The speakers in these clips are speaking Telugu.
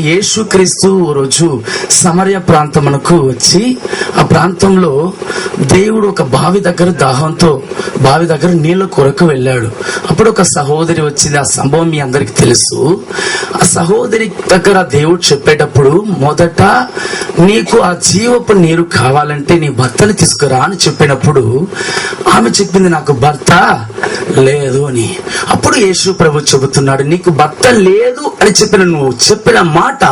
యేసుక్రీస్తు రోజు సమరయ ప్రాంతమునకు వచ్చి ఆ ప్రాంతంలో దేవుడు ఒక బావి దగ్గర నీళ్ల కొరకు వెళ్ళాడు. అప్పుడు ఒక సహోదరి వచ్చింది. ఆ సంభవం మీ అందరికి తెలుసు. ఆ సహోదరి దగ్గర దేవుడు చెప్పేటప్పుడు మొదట నీకు ఆ జీవపు నీరు కావాలంటే నీ భర్తని తీసుకురా అని చెప్పినప్పుడు ఆమె చెప్పింది నాకు భర్త లేదు అని. అప్పుడు యేసు ప్రభు చెబుతున్నాడు, నీకు భర్త లేదు అని నువ్వు చెప్పిన మాట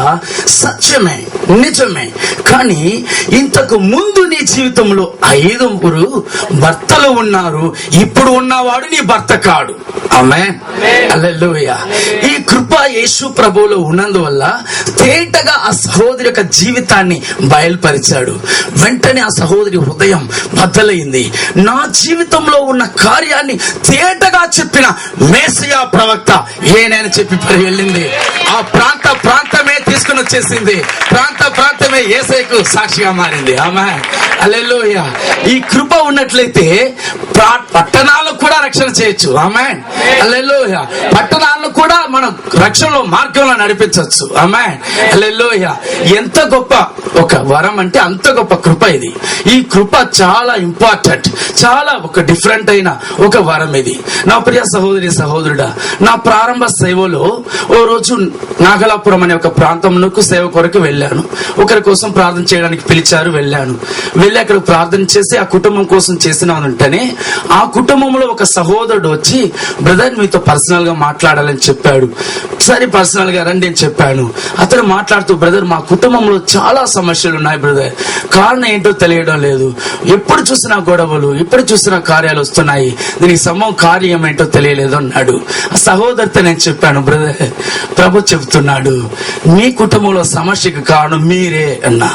సత్యమే, నిజమే. కానీ ఇంతకు ముందు నీ జీవితంలో 5 భర్తలు ఉన్నారు. ఇప్పుడు ఉన్నవాడు నీ భర్త కాడు. ఆమేన్, హల్లెలూయా. ఈ కృప యేసు ప్రభువులో ఉన్నందువల్ల తేటగా ఆ సహోదరి యొక్క జీవితాన్ని బయలుపరిచాడు. వెంటనే ఆ సహోదరి హృదయం బద్దలైంది. నా జీవితంలో ఉన్న కార్యాన్ని తేటగా చెప్పిన మెస్సియా ప్రవక్త ఏనని చెప్పి వెళ్ళింది. ఆ ప్రాంతమే తీసుకుని వచ్చేసింది. ప్రాంతమే యేసయ్యకు సాక్షిగా మారింది. ఆమేన్, హల్లెలూయా. ఈ కృప ఉన్నట్లయితే పట్టణాలను కూడా రక్షణ చేయొచ్చు. ఆమేన్, హల్లెలూయా. పట్టణాలను కూడా మనం రక్షణలో మార్గంలో నడిపించవచ్చు. ఆమేన్, హల్లెలూయా. ఎంత గొప్ప ఒక వరం అంటే అంత గొప్ప కృప ఇది. ఈ కృప చాలా ఇంపార్టెంట్, చాలా ఒక డిఫరెంట్ అయిన ఒక వరం ఇది. నా ప్రియ సహోదరి సహోదరుడా, నా ప్రారంభ సేవలో ఓ రోజు నాగలాపురం అనే ఒక ప్రాంతంలోకి సేవ కొరకు వెళ్ళాను. ఒకరి కోసం ప్రార్థన చేయడానికి పిలిచారు. వెళ్ళి అక్కడ ప్రార్థన చేసి ఆ కుటుంబం కోసం చేసిన వెంటనే ఆ కుటుంబంలో ఒక సహోదరుడు వచ్చి, బ్రదర్ మీతో పర్సనల్ గా మాట్లాడాలని చెప్పాడు. సరే పర్సనల్ గా రండి అని చెప్పాను. అతను మాట్లాడుతూ, బ్రదర్ మా కుటుంబంలో చాలా సమస్యలు ఉన్నాయి బ్రదర్, కారణం ఏంటో తెలియడం లేదు, ఎప్పుడు చూసినా గొడవలు, ఎప్పుడు చూసినా కార్యాలు వస్తున్నాయి, దీనికి కార్యం ఏంటో తెలియలేదు అన్నాడు. ఆ సహోదరితో నేను చెప్పాను, బ్రదర్ ప్రభు చెబుతున్నాడు మీ కుటుంబంలో సమస్యకు కారణం మీరే అన్నా.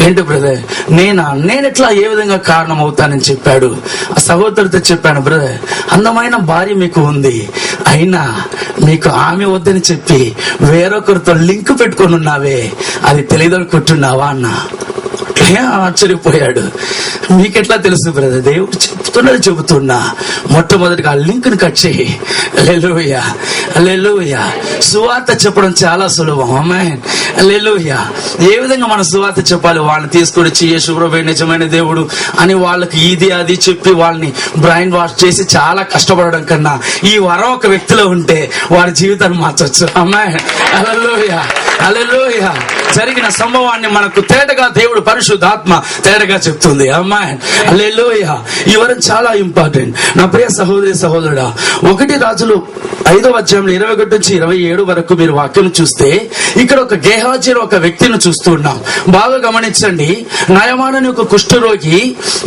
ఏంటి బ్రదర్, నేను ఎట్లా ఏ విధంగా కారణం అవుతానని చెప్పాడు. ఆ సహోదరితో చెప్పాను, బ్రదర్ అందమైన భార్య మీకు ఉంది, అయినా మీకు ఆమె వద్దని చెప్పి వేరొకరితో లింక్ పెట్టుకొని ఉన్నావే, అది తెలియదనుకుంటున్నావా అన్నా. ఆశ్చర్యపోయాడు. మీకెట్లా తెలుసు బ్రదర్? దేవుడు చెబుతున్నా మొట్టమొదటిగా ఆ లింక్ ని కట్ చేయి. హల్లెలూయా, హల్లెలూయా. సువార్త చెప్పడం చాలా సులభం. ఆమేన్, హల్లెలూయా. ఏ విధంగా మనం సువార్త చెప్పాలి? వాళ్ళని తీసుకొని యేసు ప్రభువే నిజమైన దేవుడు అని వాళ్ళకి ఇది అది చెప్పి వాళ్ళని బ్రెయిన్ వాష్ చేసి చాలా కష్టపడడం కన్నా ఈ వరం ఒక వ్యక్తిలో ఉంటే వారి జీవితాన్ని మార్చొచ్చు. ఆమేన్, హల్లెలూయా, హల్లెలూయా. జరిగిన సంభవాన్ని మనకు తేటగా దేవుడు పరిశుద్ధాత్మ తేటగా చెప్తుంది. ఆమేన్, హల్లెలూయా. ఈ వరం చాలా ఇంపార్టెంట్. నా ప్రియ సహోదరి సహోదరుడా, 1 రాజులు 5వ అధ్యాయంలో 21 నుంచి 27 వరకు మీరు వాక్యం చూస్తే ఇక్కడ ఒక గేహాజీ ఒక వ్యక్తిని చూస్తూ ఉన్నాం. బాగా గమనించండి. నయమాను ఒక కుష్ఠరోగి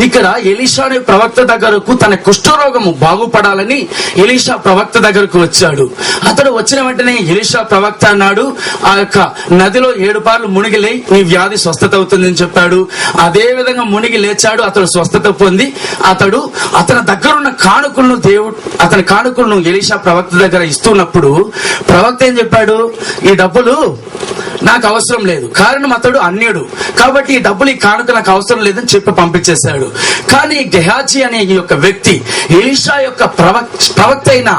ఇక్కడ ఎలీషా అనే ప్రవక్త దగ్గరకు తన కుష్ఠరోగము బాగుపడాలని ఎలీషా ప్రవక్త దగ్గరకు వచ్చాడు. అతడు వచ్చిన వెంటనే ఎలీషా ప్రవక్త అన్నాడు, ఆ యొక్క నదిలో 7 పార్లు మునిగిలే నీ వ్యాధి స్వస్థత అవుతుందని చెప్పాడు. అదే విధంగా మునిగి లేచాడు. అతడు స్వస్థత పొంది అతని దగ్గర ఉన్న కానుకలను ఎలీషా ప్రవక్త దగ్గర ఇస్తున్నప్పుడు ప్రవక్త ఏం చెప్పాడు? ఈ డబ్బులు నాకు అవసరం లేదు, కారణం అతడు అన్యుడు కాబట్టి ఈ డబ్బులు ఈ కానుక నాకు అవసరం లేదని చెప్పి పంపించేశాడు. కానీ గెహాజీ అనే ఈ యొక్క వ్యక్తి ఎలీషా యొక్క ప్రవక్త అయిన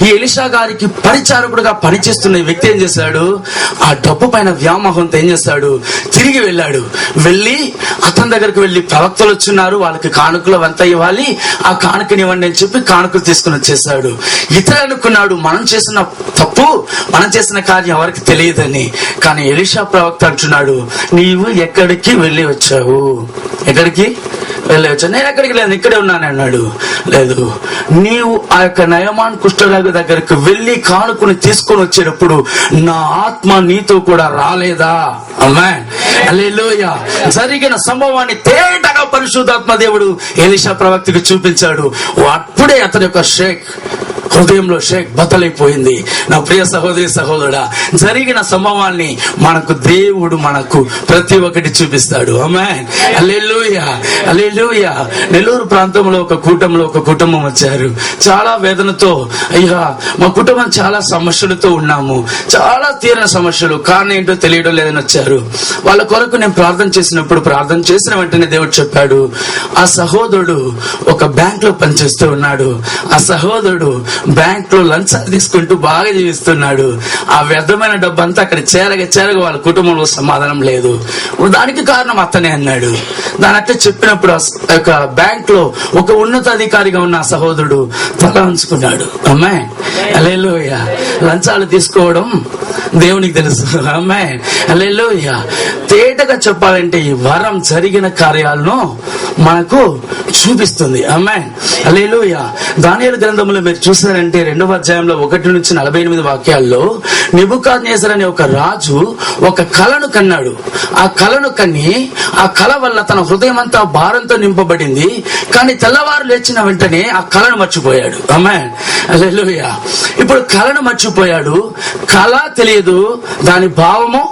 ఈ ఎలీషా గారికి పరిచారకుడుగా పనిచేస్తున్న ఈ వ్యక్తి ఏం చేశాడు? ఆ డబ్బు పైన వ్యామోహంతో ఏం చేశాడు? తిరిగి వెళ్ళి అతని దగ్గరికి వెళ్ళి, ప్రవక్తలు వచ్చున్నారు, వాళ్ళకి కానుకలు అంతా ఇవ్వాలి, ఆ కానుకని ఇవ్వండి అని చెప్పి కానుకలు తీసుకుని వచ్చేసాడు. ఇతడు అనుకున్నాడు మనం చేసిన కార్యం ఎవరికి తెలియదని. కానీ ఎలీషా ప్రవక్త అంటున్నాడు, నీవు ఎక్కడికి వెళ్ళి వచ్చావు? నేను ఎక్కడికి లేదు, ఇక్కడే ఉన్నాను అన్నాడు. లేదు, నీవు ఆ యొక్క నయమాన్ కుష్ఠరోగి దగ్గరికి వెళ్ళి కానుకని తీసుకొని వచ్చేటప్పుడు నా ఆత్మ నీతో కూడా రాలేదా? ఆమేన్, హల్లెలూయా. జరిగిన సంభవాన్ని తేటగా పరిశుద్ధాత్మ దేవుడు ఎలీషా ప్రవక్తకి చూపించాడు. అప్పుడే అతని యొక్క హృదయంలో బద్దలైపోయింది. నా ప్రియ సహోదరి సహోదరుడా, జరిగిన సంభవాన్ని దేవుడు మనకు ప్రతి ఒక్కటి చూపిస్తాడు. ఆమేన్, హల్లెలూయా, హల్లెలూయా. నెల్లూరు ప్రాంతంలో ఒక కుటుంబం వచ్చారు. చాలా వేదనతో, అయ్యా మా కుటుంబం చాలా సమస్యలతో ఉన్నాము, చాలా తీరని సమస్యలు వ్యక్తులు కారణం ఏంటో తెలియడం లేదని వచ్చారు. వాళ్ళ కొరకు నేను ప్రార్థన చేసినప్పుడు, ప్రార్థన చేసిన వెంటనే దేవుడు చెప్పాడు, ఆ సహోదరుడు ఒక బ్యాంక్ లో పనిచేస్తూ ఉన్నాడు. ఆ సహోదరుడు బ్యాంక్ లో లంచాలు తీసుకుంటూ బాగా జీవిస్తున్నాడు. ఆ వ్యర్థమైన డబ్బు అంతా అక్కడ చేరగా వాళ్ళ కుటుంబంలో సమాధానం లేదు. దానికి కారణం అతనే అన్నాడు. దాని అట్లా చెప్పినప్పుడు ఒక బ్యాంక్ లో ఒక ఉన్నతాధికారిగా ఉన్న సహోదరుడు తల ఉంచుకున్నాడు. అమ్మాయి హల్లెలూయా. లంచాలు తీసుకోవడం దేవునికి తెలుసు. అమ్మాయి హల్లెలూయా. తేటగా చెప్పాలంటే ఈ వరం జరిగిన కార్యాలను మనకు చూపిస్తుంది. అమ్మాయి హల్లెలూయా. దానియేలు గ్రంథంలో మీరు చూసారంటే 2వ అధ్యాయంలో 1 నుంచి 48 వాక్యాల్లో నెబుకద్నెజరు అనే ఒక రాజు ఒక కలను కన్నాడు. ఆ కలను కన్ని ఆ కల వల్ల తన హృదయం అంతా భారంతో నింపబడింది. కానీ తెల్లవారు లేచిన వెంటనే ఆ కలను మర్చిపోయాడు. ఆమేన్ హల్లెలూయా. ఇప్పుడు కలను మర్చిపోయాడు. కళ తెలియదు, దాని భావము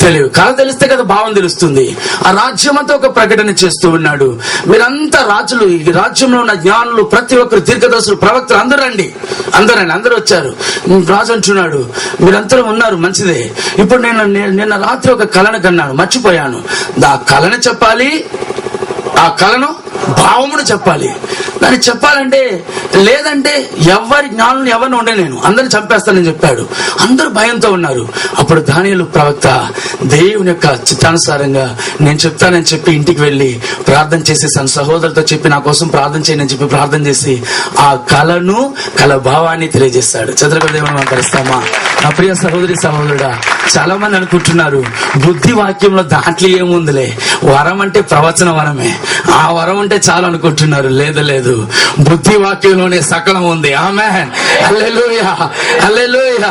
తెలియదు. కళ తెలిస్తే కదా భావం తెలుస్తుంది. ఆ రాజ్యం అంతా ఒక ప్రకటన చేస్తూ ఉన్నాడు. మీరంతా రాజులు, ఈ రాజ్యంలో ఉన్న జ్ఞానులు, ప్రతి ఒక్కరు దీర్ఘదర్శులు, ప్రవక్తలు అందరూ రండి, అందరూ వచ్చారు. రాజు అంటున్నాడు, మీరందరూ ఉన్నారు, మంచిదే. ఇప్పుడు నిన్న రాత్రి ఒక కళను కన్నాను, మర్చిపోయాను. ఆ కళను చెప్పాలి, ఆ కళను భావమును చెప్పాలి. దాన్ని చెప్పాలంటే లేదంటే ఎవరి జ్ఞానులను ఎవరిని ఉండే నేను అందరిని చంపేస్తానని చెప్పాడు. అందరూ భయంతో ఉన్నారు. అప్పుడు దానియేలు ప్రవక్త దేవుని యొక్క చిత్తానుసారంగా నేను చెప్తానని చెప్పి ఇంటికి వెళ్ళి ప్రార్థన చేసి తన సహోదరులతో చెప్పి నా కోసం ప్రార్థన చేయని చెప్పి ప్రార్థన చేసి ఆ కళ భావాన్ని తెలియజేస్తాడు. చంద్రబాబు దేవుని మనం కలుస్తామా? నా ప్రియ సహోదరి సహోదరుడా, చాలా మంది అనుకుంటున్నారు బుద్ధి వాక్యంలో దాంట్లో ఏముందిలే, వరం అంటే ప్రవచన వరమే, ఆ వరం అంటే చాలా అనుకుంటున్నారు. లేదు, బుద్ధి వాక్యంలోనే సకలం ఉంది. ఆమేన్ హల్లెలూయా హల్లెలూయా.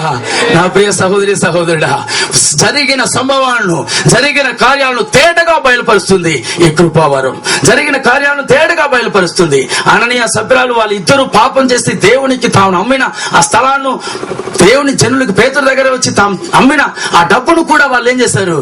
నా ప్రియ సహోదరి సహోదరుడా, జరిగిన సంభవాలను, జరిగిన కార్యాలను తేటగా బయలుపరుస్తుంది ఈ కృపావరం. జరిగిన కార్యాలను తేటగా బయలుపరుస్తుంది. అననీయ సభ్యురాలు వాళ్ళు ఇద్దరు పాపం చేసి దేవునికి తాను అమ్మిన ఆ స్థలాన్ని, దేవుని జనులకు పేతురు దగ్గర వచ్చి తాము అమ్మిన ఆ డబ్బును కూడా వాళ్ళు ఏం చేశారు,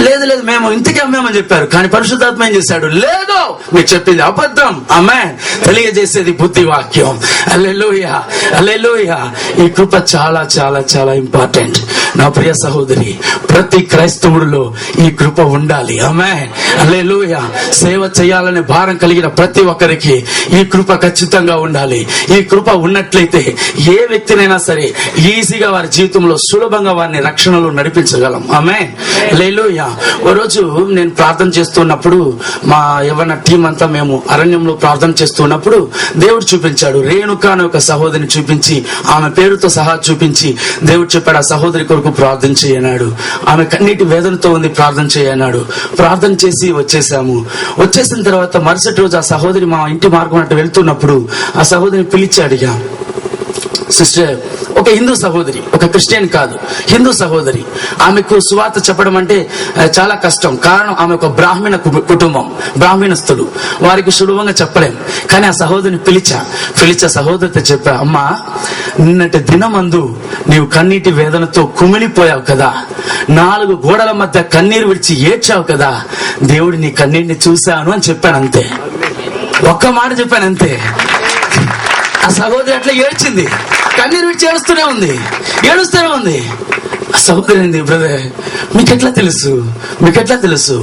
లేదు మేము ఇంటికి అమ్మామని చెప్పారు. కానీ పరిశుద్ధాత్మ ఏం చేశాడు, లేదు మీరు చెప్పింది అబద్ధం. ఆమేన్. తెలియజేసేది బుద్ధి వాక్యం. హల్లెలూయా హల్లెలూయా. ఈ కృప చాలా చాలా చాలా ఇంపార్టెంట్. నా ప్రియ సహోదరి, ప్రతి క్రైస్తవుడిలో ఈ కృప ఉండాలి. ఆమేన్ హల్లెలూయా. సేవ చేయాలనే భారం కలిగిన ప్రతి ఒక్కరికి ఈ కృప ఖచ్చితంగా ఉండాలి. ఈ కృప ఉన్నట్లయితే ఏ వ్యక్తినైనా సరే ఈజీగా వారి జీవితంలో సులభంగా వారిని రక్షణలో నడిపించగలం. ఆమేన్ హల్లెలూయా. ఓ రోజు నేను ప్రార్థన చేస్తున్నప్పుడు మా యవ్వన టీం అంతా మేము అరణ్యంలో ప్రార్థన చేస్తున్నప్పుడు దేవుడు చూపించాడు. రేణుక అనే ఒక సహోదరిని చూపించి, ఆమె పేరుతో సహా చూపించి దేవుడు చెప్పాడు, ఆ సహోదరి కొరకు ప్రార్థన చేయన్నాడు. ఆమె కన్నీటి వేదనతో ఉంది, ప్రార్థన చేయన్నాడు. ప్రార్థన చేసి వచ్చేసిన తర్వాత మరుసటి రోజు ఆ సహోదరి మా ఇంటి మార్గం అట్టు వెళ్తున్నప్పుడు ఆ సహోదరిని పిలిచి అడిగా, సిస్టర్, ఒక హిందూ సహోదరి, ఒక క్రిస్టియన్ కాదు, హిందూ సహోదరి, ఆమెకు సువార్త చెప్పడం అంటే చాలా కష్టం. కారణం ఆమె ఒక బ్రాహ్మణ కుటుంబం, బ్రాహ్మణస్తులు, వారికి సులభంగా చెప్పలేం. కానీ ఆ సహోదరిని పిలిచా సహోదరితో చెప్పా, అమ్మా, నిన్నటి దినమందు నీవు కన్నీటి వేదనతో కుమిలిపోయావు కదా, 4 గోడల మధ్య కన్నీరు విడిచి ఏడ్చావు కదా, దేవుడు నీ కన్నీటిని చూశాను అని చెప్పాను. అంతే, ఒక్క మాట చెప్పాను అంతే. ఆ సహోదరి అట్లా ఏడ్చింది, కన్నీరు విడిచి ఏడుస్తూనే ఉంది. ఆ సహోదరి ఏంది, బ్రదర్ మీకెట్లా తెలుసు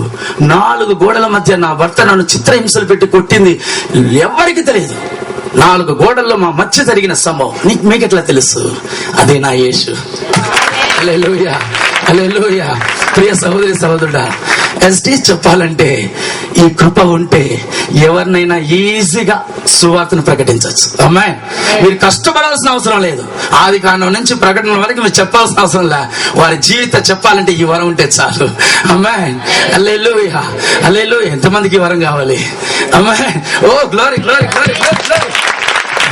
4 గోడల మధ్య నా భర్త నన్ను చిత్రహింసలు పెట్టి కొట్టింది ఎవరికి తెలియదు. 4 గోడల్లో మా మధ్య జరిగిన సంభవం మీకెట్లా తెలుసు? అదే నా యేసు. హల్లెలూయా హల్లెలూయా. ప్రియ సహోదరి సహోదరుడా, ఎస్టీ చెప్పాలంటే ఈ కృప ఉంటే ఎవరినైనా ఈజీగా సువార్తను ప్రకటించవచ్చు. అమ్మాయి, మీరు కష్టపడాల్సిన అవసరం లేదు. ఆది కాండం నుంచి ప్రకటన వరకు మీరు చెప్పాల్సిన అవసరం లే. వారి జీవితం చెప్పాలంటే ఈ వరం ఉంటే చాలు. అమ్మాయి హల్లెలూయా హల్లెలూయా. ఎంతమందికి వరం కావాలి? అమ్మాయి, oh glory glory glory glory.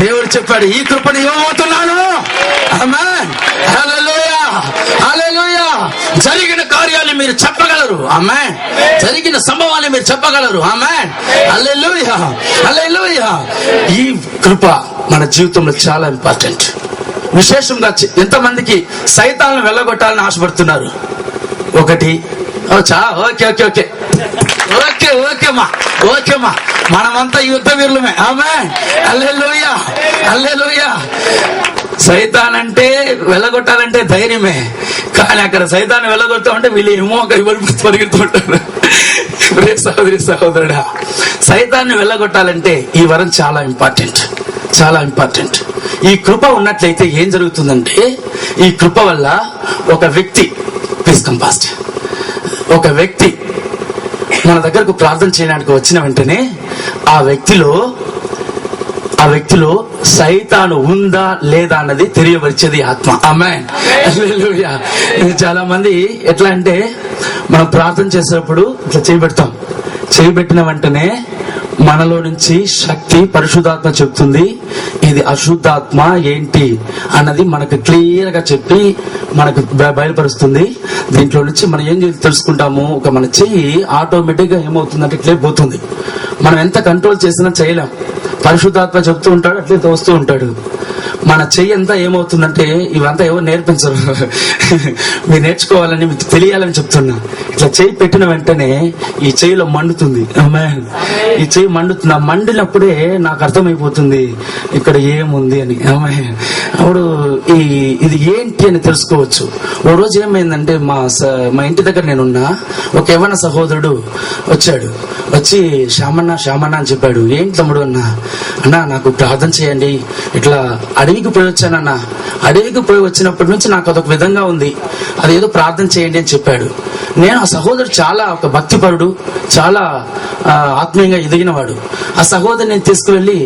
దేవుడు చెప్పాడు, ఈ కృపను ఇవ్వబోతున్నాను. ఆమేన్ హల్లెలూయా హల్లెలూయా. జరిగిన కార్యాలు మీరు చెప్పగలరు. ఆమేన్. జరిగిన సంభవాన్ని మీరు చెప్పగలరు. ఆమేన్ హల్లెలూయా హల్లెలూయా. ఈ కృప మన జీవితంలో చాలా ఇంపార్టెంట్. విశేషంగా ఎంతమందికి సైతాలను వెళ్ళగొట్టాలని ఆశపడుతున్నారు? ఓకే ఓకేమా, మనమంతా యుద్ధ వీరులమే. ఆమేన్ హల్లెలూయా హల్లెలూయా. సైతాన్ అంటే వెళ్ళగొట్టాలంటే ధైర్యమే, కానీ అక్కడ సైతాన్ని వెళ్ళగొడతామంటే వీళ్ళు ఏమో ఒక పరిగెడుతుంటారు. సహోదరి సహోదరుడా, సైతాన్ని వెళ్ళగొట్టాలంటే ఈ వరం చాలా ఇంపార్టెంట్, చాలా ఇంపార్టెంట్. ఈ కృప ఉన్నట్లయితే ఏం జరుగుతుందంటే, ఈ కృప వల్ల ఒక వ్యక్తి, ప్లీజ్ కమ్ ఫాస్ట్, ఒక వ్యక్తి మన దగ్గరకు ప్రార్థన చేయడానికి వచ్చిన వెంటనే ఆ వ్యక్తిలో సైతాను ఉందా లేదా అన్నది తెలియవరిచేది ఆత్మ. ఆమేన్. హల్లెలూయా. చాలా మంది ఎట్లా అంటే, మనం ప్రార్థన చేసేటప్పుడు ఇట్లా చేయబెట్టిన వెంటనే మనలో నుంచి శక్తి పరిశుద్ధాత్మ చెప్తుంది, ఇది అశుద్ధాత్మ ఏంటి అన్నది మనకు క్లియర్ గా చెప్పి మనకు బయలుపరుస్తుంది. దీంట్లో నుంచి మనం ఏం తెలుసుకుంటాము, ఒక మన చెయ్యి ఆటోమేటిక్ గా ఏమవుతుందంటే ఇట్లే పోతుంది. మనం ఎంత కంట్రోల్ చేసినా చేయలేం. పరిశుద్ధాత్మ చెప్తూ ఉంటాడు, అట్లే తోస్తూ ఉంటాడు. మన చెయ్యి అంతా ఏమవుతుందంటే, ఇవంతా ఎవరు నేర్పించరు, మీరు నేర్చుకోవాలని మీకు తెలియాలని చెప్తున్నా. ఇట్లా చెయ్యి పెట్టిన వెంటనే ఈ చెయ్యిలో మండుతుంది. ఈ చెయ్యి మండుతుంది. ఆ మండినప్పుడే నాకు అర్థమైపోతుంది ఇక్కడ ఏముంది అని. అప్పుడు ఇది ఏంటి అని తెలుసుకోవచ్చు. ఓ రోజు ఏమైందంటే, మా ఇంటి దగ్గర నేనున్నా, ఒక యవ్వన సహోదరుడు వచ్చి శ్యామన్న అని చెప్పాడు. ఏంటి తమ్ముడు అన్నా నాకు ప్రార్థన చేయండి, ఇట్లా అడవికి పోయి వచ్చానన్నా, అడవికి పోయి వచ్చినప్పటి నుంచి నాకు అదొక విధంగా ఉంది, అదేదో ప్రార్థన చేయండి అని చెప్పాడు. నేను ఆ సహోదరుడు చాలా ఒక భక్తిపరుడు, చాలా ఆత్మీయంగా ఎదిగినవాడు. ఆ సహోదరు నేను తీసుకువెళ్ళి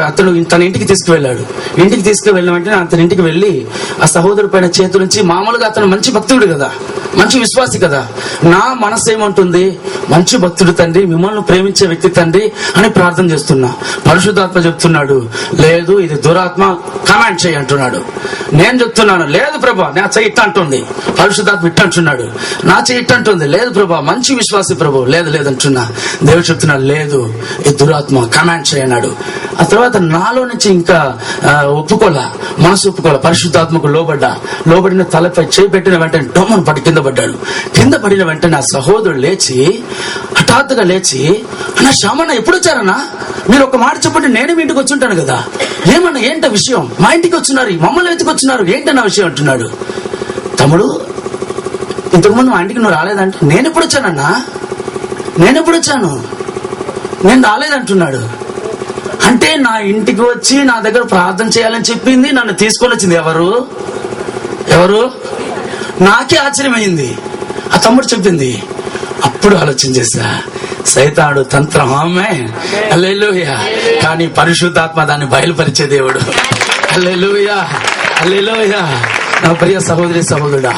అతను తన ఇంటికి తీసుకువెళ్ళాడు. ఇంటికి తీసుకువెళ్ళిన వెంటనే అతని ఇంటికి వెళ్ళి ఆ సహోదరు పైన చేతుల నుంచి, మామూలుగా అతను మంచి భక్తుడు కదా, మంచి విశ్వాసి కదా, నా మనసు ఏమంటుంది, మంచి భక్తుడు తండ్రి, మిమ్మల్ని ప్రేమించే వ్యక్తి తండ్రి అని ప్రార్థన చేస్తున్నా. పరిశుద్ధాత్మ చెప్తున్నాడు, లేదు ఇది దురాత్మ, కమాండ్ చేయి అంటున్నాడు. నేను చెప్తున్నాను, లేదు ప్రభా నా చెయ్యి ఇట్ట అంటుంది. పరిశుద్ధాత్మ ఇట్ట అంటున్నాడు. నా చెయ్యి ఇట్ట అంటుంది. లేదు ప్రభా మంచి విశ్వాసి ప్రభు, లేదు అంటున్నా. దేవుడు చెప్తున్నాడు, లేదు ఈ దురాత్మ, కమాండ్ చేయన్నాడు. ఆ తర్వాత నాలో నుంచి ఇంకా మనసు ఒప్పుకోలే, పరిశుద్ధాత్మకు లోబడిన తలపై చేయి పెట్టిన వెంటనే డొమ్మను పడి కింద పడిన వెంటనే ఆ సహోదరుడు హఠాత్తుగా లేచి, అన్నా శ్యామన్న ఎప్పుడు వచ్చారన్నా, మీరు ఒక మాట చెప్పండి, నేను మీ ఇంటికి వచ్చి ఉంటాను కదా, ఏమన్నా ఏంట విషయం, మా ఇంటికి వచ్చినారు, మమ్మల్ని వెతికొచ్చినారు, ఏంటన్న విషయం అంటున్నాడు. తమ్ముడు ఇంతకుముందు మా ఇంటికి నువ్వు రాలేదంటే, నేను ఎప్పుడు వచ్చాను, నేను రాలేదంటున్నాడు. అంటే నా ఇంటికి వచ్చి నా దగ్గర ప్రార్థన చేయాలని చెప్పింది, నన్ను తీసుకొని వచ్చింది ఎవరు? నాకే ఆశ్చర్యమైంది. ఆ తమ్ముడు చెప్పింది. అప్పుడు ఆలోచన చేశా, సైతానుడు తంత్రం. హల్లెలూయా. కానీ పరిశుద్ధాత్మ దాన్ని బయలుపరిచే దేవుడు. హల్లెలూయా. నా ప్రియ సహోదరి సహోదరుడా,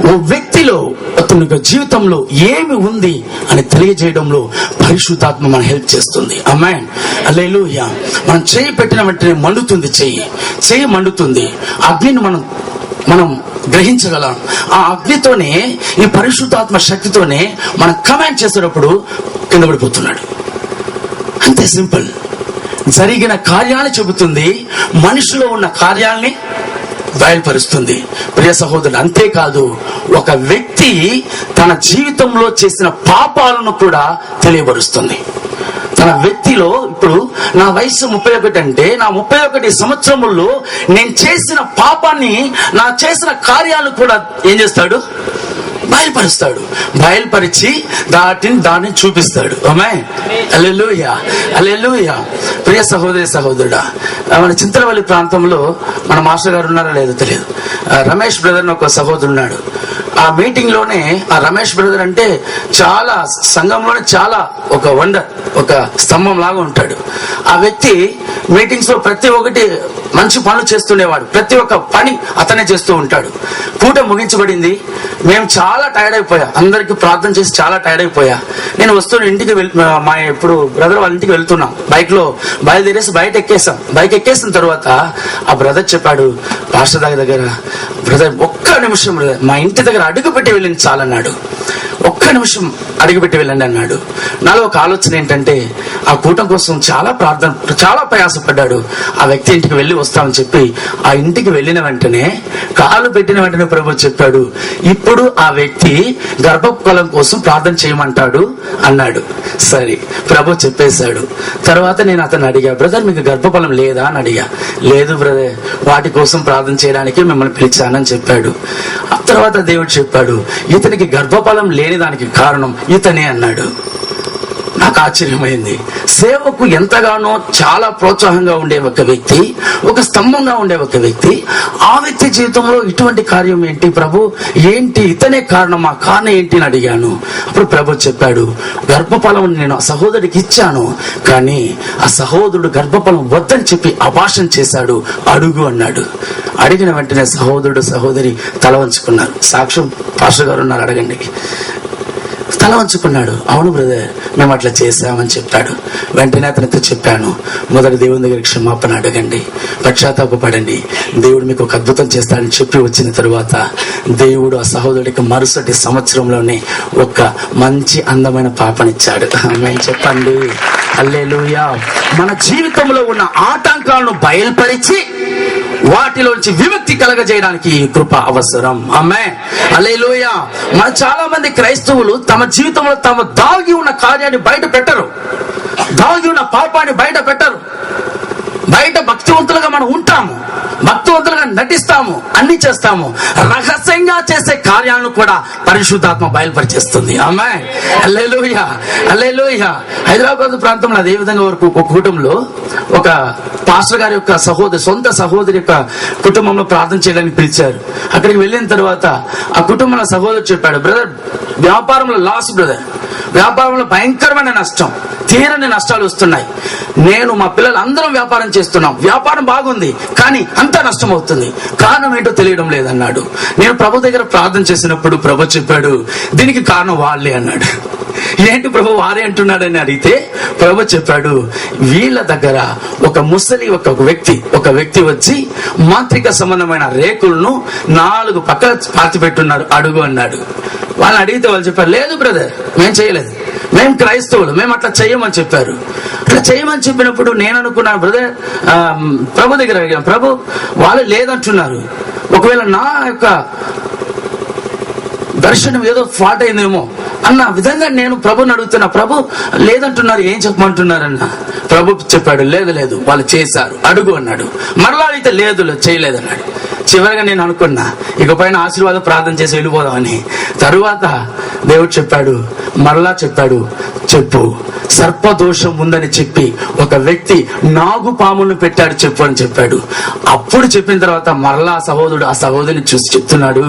ఓ వ్యక్తిలో అతని జీవితంలో ఏమి ఉంది అని తెలియజేయడంలో పరిశుద్ధాత్మ మనం హెల్ప్ చేస్తుంది. ఆమేన్. హల్లెలూయా. మనం చేయి పెట్టిన వెంటనే మండుతుంది, చెయ్యి మండుతుంది. అగ్నిని మనం గ్రహించగలం. ఆ అగ్నితోనే, ఈ పరిశుద్ధాత్మ శక్తితోనే మనం కమాండ్ చేసేటప్పుడు కింద పడిపోతున్నాడు. అంతే సింపుల్. జరిగిన కార్యాలు చెబుతుంది, మనిషిలో ఉన్న కార్యాలని బయలుపరుస్తుంది. ప్రియ సహోదరుడు, అంతేకాదు ఒక వ్యక్తి తన జీవితంలో చేసిన పాపాలను కూడా తెలియబరుస్తుంది. తన వ్యక్తిలో, ఇప్పుడు నా వయసు 31 అంటే, నా 31 సంవత్సరముల్లో నేను చేసిన పాపాన్ని, నా చేసిన కార్యాలను కూడా ఏం చేస్తాడు, బయలుపరిచి దాన్ని చూపిస్తాడు. ఆమేన్. హల్లెలూయా. ప్రియ సహోదరి సహోదరుడా, మన చింతలవల్లి ప్రాంతంలో మన మాస్టర్ గారు ఉన్నారో లేదో తెలియదు, రమేష్ బ్రదర్ అని ఒక సహోదరుడు ఉన్నాడు. ఆ మీటింగ్ లోనే ఆ రమేష్ బ్రదర్ అంటే చాలా సంఘంలోనే చాలా ఒక వండర్, ఒక స్తంభం లాగా ఉంటాడు. ఆ వ్యక్తి మీటింగ్స్ లో ప్రతి ఒక్కటి మంచి పనులు చేస్తుండేవాడు. ప్రతి ఒక్క పని అతనే చేస్తూ ఉంటాడు. పూట ముగించబడింది, మేము చాలా టైర్డ్ అయిపోయా, అందరికి ప్రార్థన చేసి చాలా టైర్డ్ అయిపోయా. నేను వస్తున్న ఇంటికి ఇప్పుడు బ్రదర్ వాళ్ళ ఇంటికి వెళ్తున్నాం. బైక్ లో బయలుదేరేసి బైక్ ఎక్కేసిన తర్వాత ఆ బ్రదర్ చెప్పాడు, పాస్టర్ దగ్గర బ్రదర్ ఒక్క నిమిషం బ్రదర్, మా ఇంటి దగ్గర అడుగు పెట్టి వెళ్ళింది చాలన్నాడు. ఒక్క నిమిషం అడుగుపెట్టి వెళ్ళండి అన్నాడు. నాలో ఒక ఆలోచన ఏంటంటే, ఆ కూటం కోసం చాలా ప్రయాసపడ్డాడు. ఆ వ్యక్తి ఇంటికి వెళ్ళి వస్తామని చెప్పి ఆ ఇంటికి వెళ్ళిన వెంటనే, కాలు పెట్టిన వెంటనే ప్రభు చెప్పాడు, ఇప్పుడు ఆ వ్యక్తి గర్భఫలం కోసం ప్రార్థన చేయమంటాడు అన్నాడు. సరే, ప్రభు చెప్పేశాడు. తర్వాత నేను అతను అడిగా, బ్రదర్ మీకు గర్భఫలం లేదా అని అడిగా. లేదు బ్రదర్, వాటి కోసం ప్రార్థన చేయడానికి మిమ్మల్ని పిలిచానని చెప్పాడు. ఆ తర్వాత దేవుడు చెప్పాడు, ఇతనికి గర్భఫలం లేని దానికి కారణం ఇతనే అన్నాడు. నాకు ఆశ్చర్యమైంది. సేవకు ఎంతగానో చాలా ప్రోత్సాహంగా ఉండే ఒక వ్యక్తి, ఒక స్తంభంగా ఉండే ఒక వ్యక్తి, ఆ వ్యక్తి జీవితంలో ఇటువంటి కార్యం ఏంటి ప్రభు, ఏంటి ఇతనే కారణమా, కారణం ఏంటి అని అడిగాను. అప్పుడు ప్రభు చెప్పాడు, గర్భఫలం నేను ఆ సహోదరికి ఇచ్చాను, కానీ ఆ సహోదరుడు గర్భఫలం వద్దని చెప్పి అభాషణ చేశాడు, అడుగు అన్నాడు. అడిగిన వెంటనే సహోదరుడు సహోదరి తల వంచుకున్నారు. సాక్ష్యం పాస్టర్ గారు ఉన్నారు, అడగండి. తల వంచుకున్నాడు. అవును బ్రదర్, మేము అట్లా చేసామని చెప్పాడు. వెంటనే అతనితో చెప్పాను, మొదటి దేవుని దగ్గర క్షమాపణ అడగండి, పశ్చాత్తాపపడండి, దేవుడు మీకు ఒక అద్భుతం చేస్తాడని చెప్పి వచ్చిన తరువాత దేవుడు ఆ సహోదరుడికి మరుసటి సంవత్సరంలోనే ఒక మంచి అందమైన పాపనిచ్చాడు. ఆమేన్ చెప్పండి. హల్లెలూయా. మన జీవితంలో ఉన్న ఆటంకాలను బయలుపరిచి వాటిలోంచి విముక్తి కలగజేయడానికి ఈ కృప అవసరం. ఆమేన్. హల్లెలూయా. మన చాలా మంది క్రైస్తవులు తమ జీవితంలో తమ దాగి ఉన్న కార్యాన్ని బయట పెట్టరు, దాగి ఉన్న పాపాన్ని బయట పెట్టరు. బయట భక్తివంతులుగా మనం ఉంటాము, భక్తివంతులుగా నటిస్తాము, అన్ని చేస్తాము. రహస్యంగా చేసే కార్యాలను కూడా పరిశుద్ధాత్మ బయలుపరిచేస్తుంది. ఆమేన్. హల్లెలూయా. హల్లెలూయా. హైదరాబాద్ ప్రాంతంలో అదే విధంగా వరకు ఒక కుటుంబంలో ఒక పాస్టర్ గారి యొక్క సొంత సహోదరి యొక్క కుటుంబంలో ప్రార్థన చేయడానికి పిలిచారు. అక్కడికి వెళ్ళిన తర్వాత ఆ కుటుంబంలో సహోదరు చెప్పాడు, బ్రదర్ వ్యాపారంలో లాస్ బ్రదర్, వ్యాపారంలో భయంకరమైన నష్టం, తీరని నష్టాలు వస్తున్నాయి. నేను మా పిల్లలు అందరం వ్యాపారం చేస్తున్నాం, వ్యాపారం బాగుంది, కానీ అంతా నష్టం అవుతుంది, కారణం ఏంటో తెలియడం లేదన్నాడు. నేను ప్రభు దగ్గర ప్రార్థన చేసినప్పుడు ప్రభు చెప్పాడు, దీనికి కారణం వాళ్ళే అన్నాడు. ఏంటి ప్రభు వారే అంటున్నాడని అడిగితే ప్రభు చెప్పాడు, వీళ్ళ దగ్గర ఒక ముసలి ఒక వ్యక్తి వచ్చి మాంత్రిక సంబంధమైన రేకులను 4 పక్కల పాతి పెట్టున్నారు, అడుగు అన్నాడు. వాళ్ళని అడిగితే వాళ్ళు చెప్పారు, లేదు బ్రదర్ మేము చేయలేదు, మేము క్రైస్తవులు, మేము అట్లా చెయ్యమని చెప్పారు. అట్లా చేయమని చెప్పినప్పుడు నేను అనుకున్నాను, బ్రదర్ ప్రభు దగ్గర అడిగాను, ప్రభు వాళ్ళు లేదంటున్నారు, ఒకవేళ నా యొక్క దర్శనం ఏదో ఫాట్ అయిందేమో అన్న విధంగా నేను ప్రభుని అడుగుతున్నా, ప్రభు లేదంటున్నారు, ఏం చెప్పమంటున్నారన్న. ప్రభు చెప్పాడు, లేదు వాళ్ళు చేశారు, అడుగు అన్నాడు. మరలా అడిగితే లేదు చేయలేదన్నాడు. చివరిగా నేను అనుకున్నా, ఇకపైన ఆశీర్వాదం ప్రార్థన చేసి వెళ్ళిపోదామని. తరువాత దేవుడు చెప్పాడు, మరలా చెప్పాడు, చెప్పు సర్పదోషం ఉందని చెప్పి ఒక వ్యక్తి నాగుపాములను పెట్టాడు, చెప్పు అని చెప్పాడు. అప్పుడు చెప్పిన తర్వాత మరలా ఆ సహోదరిని చూసి చెప్తున్నాడు,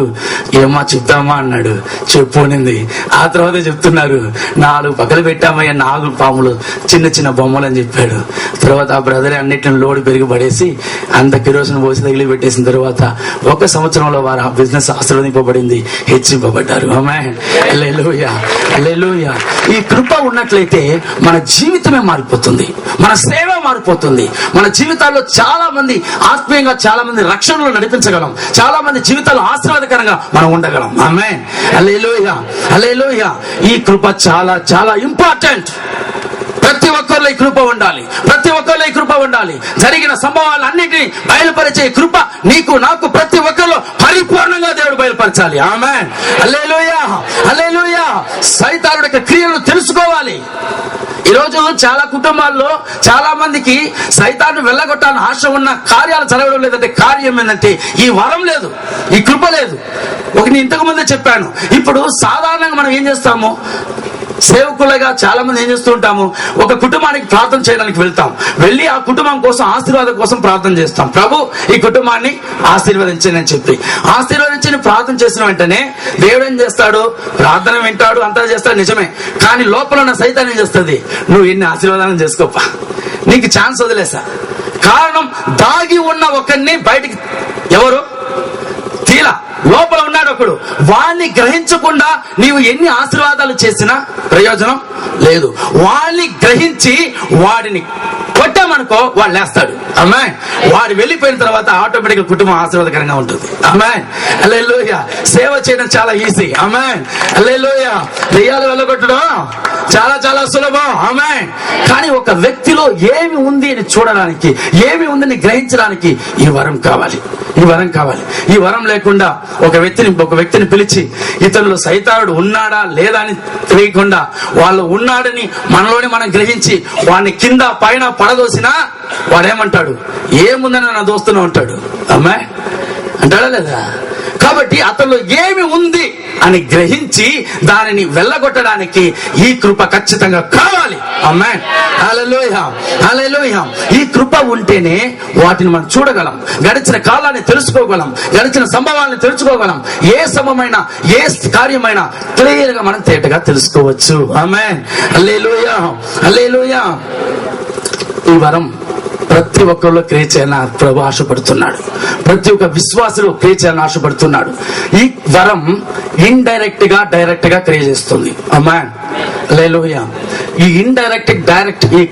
ఏమా చెప్తామా అన్నాడు. చెప్పు అనింది. ఆ తర్వాత చెప్తున్నారు, 4 పక్కలు పెట్టామయ్యా నాగుపాములు, చిన్న చిన్న బొమ్మలు అని చెప్పాడు. తర్వాత ఆ బ్రదర్ అన్నిటిని లోడు పెరిగి పడేసి అంత కిరోసిన్ పోసి తగిలి పెట్టేసిన తర్వాత 1 సంవత్సరంలో వారు ఆ బిజినెస్ ఆశీర్వదింపబడింది, హెచ్చింపబడ్డారు. ఆమేన్. హల్లెలూయా. హల్లెలూయా. ఈ కృప ఉన్నట్లయితే మన జీవితమే మారిపోతుంది, మన సేవ మారిపోతుంది. మన జీవితాల్లో చాలా మంది ఆత్మీయంగా, చాలా మంది రక్షణలో నడిపించగలం, చాలా మంది జీవితాల్లో ఆశీర్వాదకరంగా మనం ఉండగలం. ఆమేన్. హల్లెలూయా. హల్లెలూయా. ఈ కృప చాలా చాలా ఇంపార్టెంట్. ప్రతి ఒక్కరిలో ఈ కృప ఉండాలి, ప్రతి ఒక్కరిలో ఈ కృప ఉండాలి. జరిగిన సంభవాలన్నిటినీ బయలుపరిచే కృప నీకు నాకు ప్రతి ఒక్కరిలో పరిపూర్ణంగా దేవుడు బయలుపరచాలి. ఆమేన్. హల్లెలూయా. హల్లెలూయా. సైతానుడి యొక్క క్రియలను తెలుసుకోవాలి. ఈరోజు చాలా కుటుంబాల్లో చాలా మందికి సైతాన్ని వెళ్ళగొట్టాలని ఆశ ఉన్న కార్యాలు జరగడం లేదంటే కారణం ఏంటంటే ఈ వరం లేదు, ఈ కృప లేదు. నేను ఇంతకు ముందే చెప్పాను. ఇప్పుడు సాధారణంగా మనం ఏం చేస్తాము, సేవకులుగా చాలా మంది ఏం చేస్తూ ఉంటాము, ఒక కుటుంబానికి ప్రార్థన చేయడానికి వెళ్తాం, వెళ్ళి ఆ కుటుంబం కోసం ఆశీర్వాదం కోసం ప్రార్థన చేస్తాం. ప్రభు ఈ కుటుంబాన్ని ఆశీర్వదించని అని చెప్పి ఆశీర్వదించని ప్రార్థన చేసిన వెంటనే దేవుడు ఏం చేస్తాడు, ప్రార్థన వింటాడు, అంతా చేస్తాడు, నిజమే. కానీ లోపల ఉన్న సైతాన్ ఏం చేస్తుంది, నువ్వు ఎన్ని ఆశీర్వాదాలను చేసుకోపా, నీకు ఛాన్స్ వదిలేసా. కారణం దాగి ఉన్న ఒకరిని బయటికి ఎవరు తీలా, లోపల ఉన్నాడు ఒకడు, వాణ్ణి గ్రహించకుండా నీవు ఎన్ని ఆశీర్వాదాలు చేసినా ప్రయోజనం లేదు. వాణ్ణి గ్రహించి వాడిని కొట్టామనుకో వాడు లేస్తాడు. ఆమేన్. వారు వెళ్ళిపోయిన తర్వాత ఆటోమేటిక్ గా కుటుంబం ఆశీర్వాదకరంగా ఉంటుంది. ఆమేన్. హల్లెలూయా. సేవ చేయడం చాలా ఈజీ. ఆమేన్. హల్లెలూయా. దెయ్యాలు వెళ్ళగొట్టడం చాలా చాలా సులభం. ఆమేన్. కానీ ఒక వ్యక్తిలో ఏమి ఉంది అని చూడడానికి, ఏమి ఉందని గ్రహించడానికి ఈ వరం కావాలి. ఈ వరం కావాలి. ఈ వరం లేకుండా ఒక వ్యక్తిని పిలిచి ఇతరులు సైతానుడు ఉన్నాడా లేదా అని తెలియకుండా వాళ్ళు ఉన్నాడని మనలోనే మనం గ్రహించి వాడిని కింద పైన పడదోసినా వాడేమంటాడు, ఏముందని నా దోస్తున్నా ఉంటాడు. అమ్మాయి అంటాడా లేదా? కాబట్టి అతనిలో ఏమి ఉంది అని గ్రహించి దానిని వెళ్ళగొట్టడానికి ఈ కృప ఖచ్చితంగా కావాలి. ఆమేన్. హల్లెలూయా. హల్లెలూయా. ఈ కృప ఉంటేనే వాటిని మనం చూడగలం, గడిచిన కాలాన్ని తెలుసుకోగలం, గడిచిన సంభవాలను తెలుసుకోగలం, ఏ సమయమైనా ఏ కార్యమైనా క్లియర్ గా మనం తేటగా తెలుసుకోవచ్చు. ఆమేన్. హల్లెలూయా. హల్లెలూయా. ఈ వరం ప్రతి ఒక్కరిలో క్రియ చేయాలని ప్రభు ఆశపడుతున్నాడు. ప్రతి ఒక్క విశ్వాసులు క్రియ చేయాలని ఆశపడుతున్నాడు. ఈ వరం ఇండైరెక్ట్ గా డైరెక్ట్ గా క్రియ చేస్తుంది. ఆమేన్. హల్లెలూయా. ఈ ఇండైరెక్ట్ డైరెక్ట్ ఈ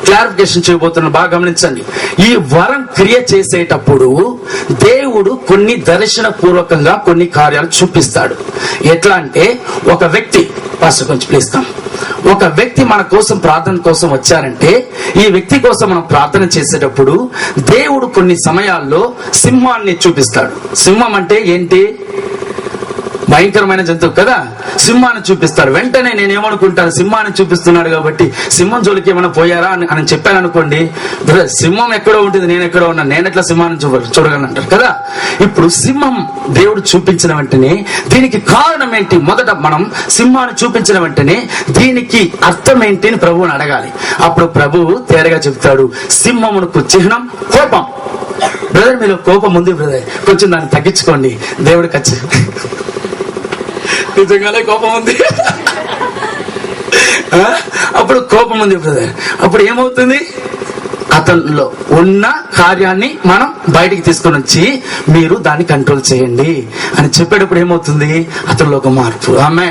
క్లారిఫికేషన్ చేయబోతున్నాను, బాగా గమనించండి. ఈ వరం క్రియ చేసేటప్పుడు దేవుడు కొన్ని దర్శన పూర్వకంగా కొన్ని కార్యాలు చూపిస్తాడు. ఎట్లా అంటే ఒక వ్యక్తి కొంచెం పిలుస్తాం, ఒక వ్యక్తి మన కోసం ప్రార్థన కోసం వచ్చారంటే ఈ వ్యక్తి కోసం మనం ప్రార్థన చేసేటప్పుడు దేవుడు కొన్ని సమయాల్లో సింహాన్ని చూపిస్తాడు. సింహం అంటే ఏంటి? భయంకరమైన జంతువు కదా. సింహాన్ని చూపిస్తాడు. వెంటనే నేనేమనుకుంటాను, సింహాన్ని చూపిస్తున్నాడు కాబట్టి సింహం జోలికి ఏమైనా పోయారా అని చెప్పాను అనుకోండి, సింహం ఎక్కడో ఉంటుంది, నేను ఎక్కడో ఉన్నా, నేను ఎట్లా సింహాన్ని చూడగలను అంటారు కదా. ఇప్పుడు సింహం దేవుడు చూపించిన వెంటనే దీనికి కారణం ఏంటి? మొదట మనం సింహాన్ని చూపించిన వెంటనే దీనికి అర్థం ఏంటి అని ప్రభువుని అడగాలి. అప్పుడు ప్రభువు తేరగా చెప్తాడు, సింహమునకు చిహ్నం కోపం. బ్రదర్, మీరు కోపం ఉంది బ్రదర్, కొంచెం దాన్ని తగ్గించుకోండి. దేవుడికి వచ్చి నిజంగానే కోపం ఉంది. అప్పుడు కోపం ఉంది బ్రదర్. అప్పుడు ఏమవుతుంది? అతనిలో ఉన్న కార్యాన్ని మనం బయటికి తీసుకొని వచ్చి మీరు దాన్ని కంట్రోల్ చేయండి అని చెప్పేటప్పుడు ఏమవుతుంది? అతనిలో ఒక మార్పు. ఆమె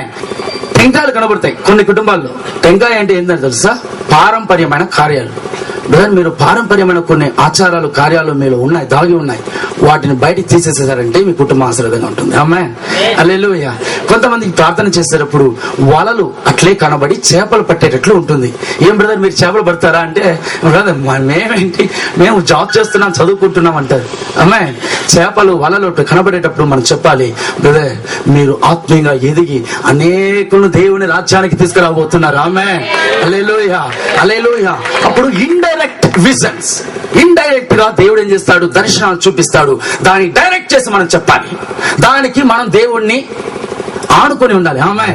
టెంకాయలు కనబడతాయి కొన్ని కుటుంబాల్లో. టెంకాయ అంటే ఏంటంటే తెలుసా? పారంపర్యమైన కార్యాలు. బ్రదర్, మీరు పారంపర్యమైన కొన్ని ఆచారాలు కార్యాలు మీలో ఉన్నాయి, దాగి ఉన్నాయి. వాటిని బయటికి తీసేసేసారంటే మీ కుటుంబం ఆశీర్వాదంగా ఉంటుంది. ఆమేన్. హల్లెలూయా. కొంతమందికి ప్రార్థన చేసేటప్పుడు వలలు అట్లే కనబడి చేపలు పట్టేటట్లు ఉంటుంది. ఏం బ్రదర్, మీరు చేపలు పడతారా అంటే, బ్రదర్ మేమేంటి, మేము జాబ్ చేస్తున్నాం, చదువుకుంటున్నాం అంటారు. ఆమేన్. చేపలు వలలు కనబడేటప్పుడు మనం చెప్పాలి, బ్రదర్ మీరు ఆత్మీయంగా ఎదిగి అనేకులను దేవుని రాజ్యానికి తీసుకురాబోతున్నారు. ఆమేన్. హల్లెలూయా. హల్లెలూయా. అప్పుడు ఇండైరెక్ట్ విజన్స్, ఇండైరెక్ట్ గా దేవుడు ఏం చేస్తాడు? దర్శనాలు చూపిస్తాడు. దాన్ని డైరెక్ట్ చేసి మనం చెప్పాలి. దానికి మనం దేవుణ్ణి ఆనుకొని ఉండాలి. ఆమె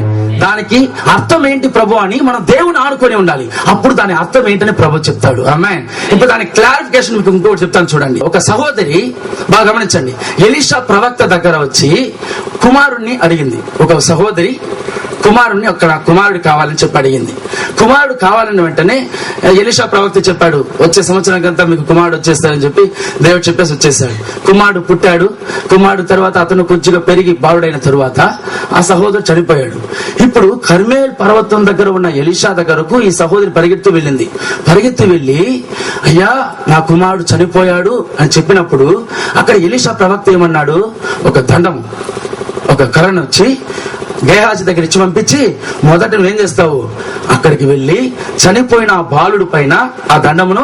దానికి అర్థం ఏంటి ప్రభు అని మనం దేవుని ఆనుకొని ఉండాలి. అప్పుడు దాని అర్థం ఏంటని ప్రభు చెప్తాడు. ఆమె ఇప్పుడు దాని క్లారిఫికేషన్ మీకు ఇంకోటి చెప్తాను చూడండి. ఒక సహోదరి, బాగా గమనించండి, ఎలీషా ప్రవక్త దగ్గర వచ్చి కుమారుణ్ణి అడిగింది. ఒక సహోదరి కుమారుణ్ణి, ఒక కుమారుడు కావాలని చెప్పి అడిగింది. కుమారుడు కావాలని వెంటనే ఎలీషా ప్రవక్త చెప్పాడు, వచ్చే సంవత్సరానికంతా మీకు కుమారుడు వచ్చేస్తాడని చెప్పి దేవుడు చెప్పేసి వచ్చేసాడు. కుమారుడు పుట్టాడు. కుమారుడు తర్వాత అతను కొంచెంగా పెరిగి బాలుడైన తరువాత ఆ సహోదరు చనిపోయాడు. ఇప్పుడు కర్మేల్ పర్వతం దగ్గర ఉన్న ఎలీషా దగ్గరకు ఈ సహోదరి పరిగెత్తి వెళ్ళింది. పరిగెత్తి వెళ్ళి, అయ్యా నా కుమారుడు చనిపోయాడు అని చెప్పినప్పుడు అక్కడ ఎలీషా ప్రవక్త ఏమన్నాడు? ఒక దండం, ఒక కర్రను వచ్చి గేహాజీ దగ్గర ఇచ్చి పంపించి, మొదట నువ్వేం చేస్తావు? అక్కడికి వెళ్ళి చనిపోయిన ఆ బాలుడు పైన ఆ దండమును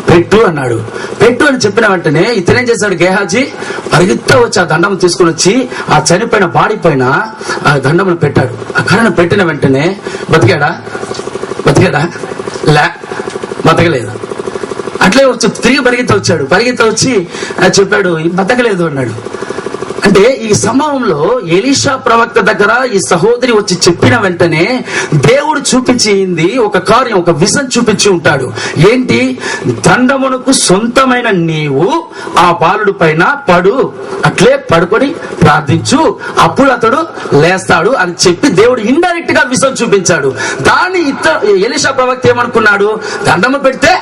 పెట్టు అన్నాడు. పెట్టు అని చెప్పిన వెంటనే ఇతనేం చేశాడు? గేహాజీ పరిగెత్తా వచ్చి ఆ దండము తీసుకుని వచ్చి ఆ చనిపోయిన బాడీ పైన ఆ దండమును పెట్టాడు. ఆ కర్రను పెట్టిన వెంటనే బతికాడా? లే, బతకలేదు. అట్లే వచ్చి తిరిగి పరిగెత్త వచ్చి చెప్పాడు, బతకలేదు అన్నాడు. అంటే ఈ సంభవంలో ఎలీషా ప్రవక్త దగ్గర ఈ సహోదరి వచ్చి చెప్పిన వెంటనే దేవుడు చూపించింది ఒక కార్యం, ఒక విజన్ చూపించి ఉంటాడు. ఏంటి? దండమునకు సొంతమైన నీవు ఆ బాలుడు పైన పడు, అట్లే పడుకొని ప్రార్థించు, అప్పుడు అతడు లేస్తాడు అని చెప్పి దేవుడు ఇండైరెక్ట్ గా విజన్ చూపించాడు. దాన్ని ఎలీషా ప్రవక్త ఏమనుకున్నాడు? దండము పెడితే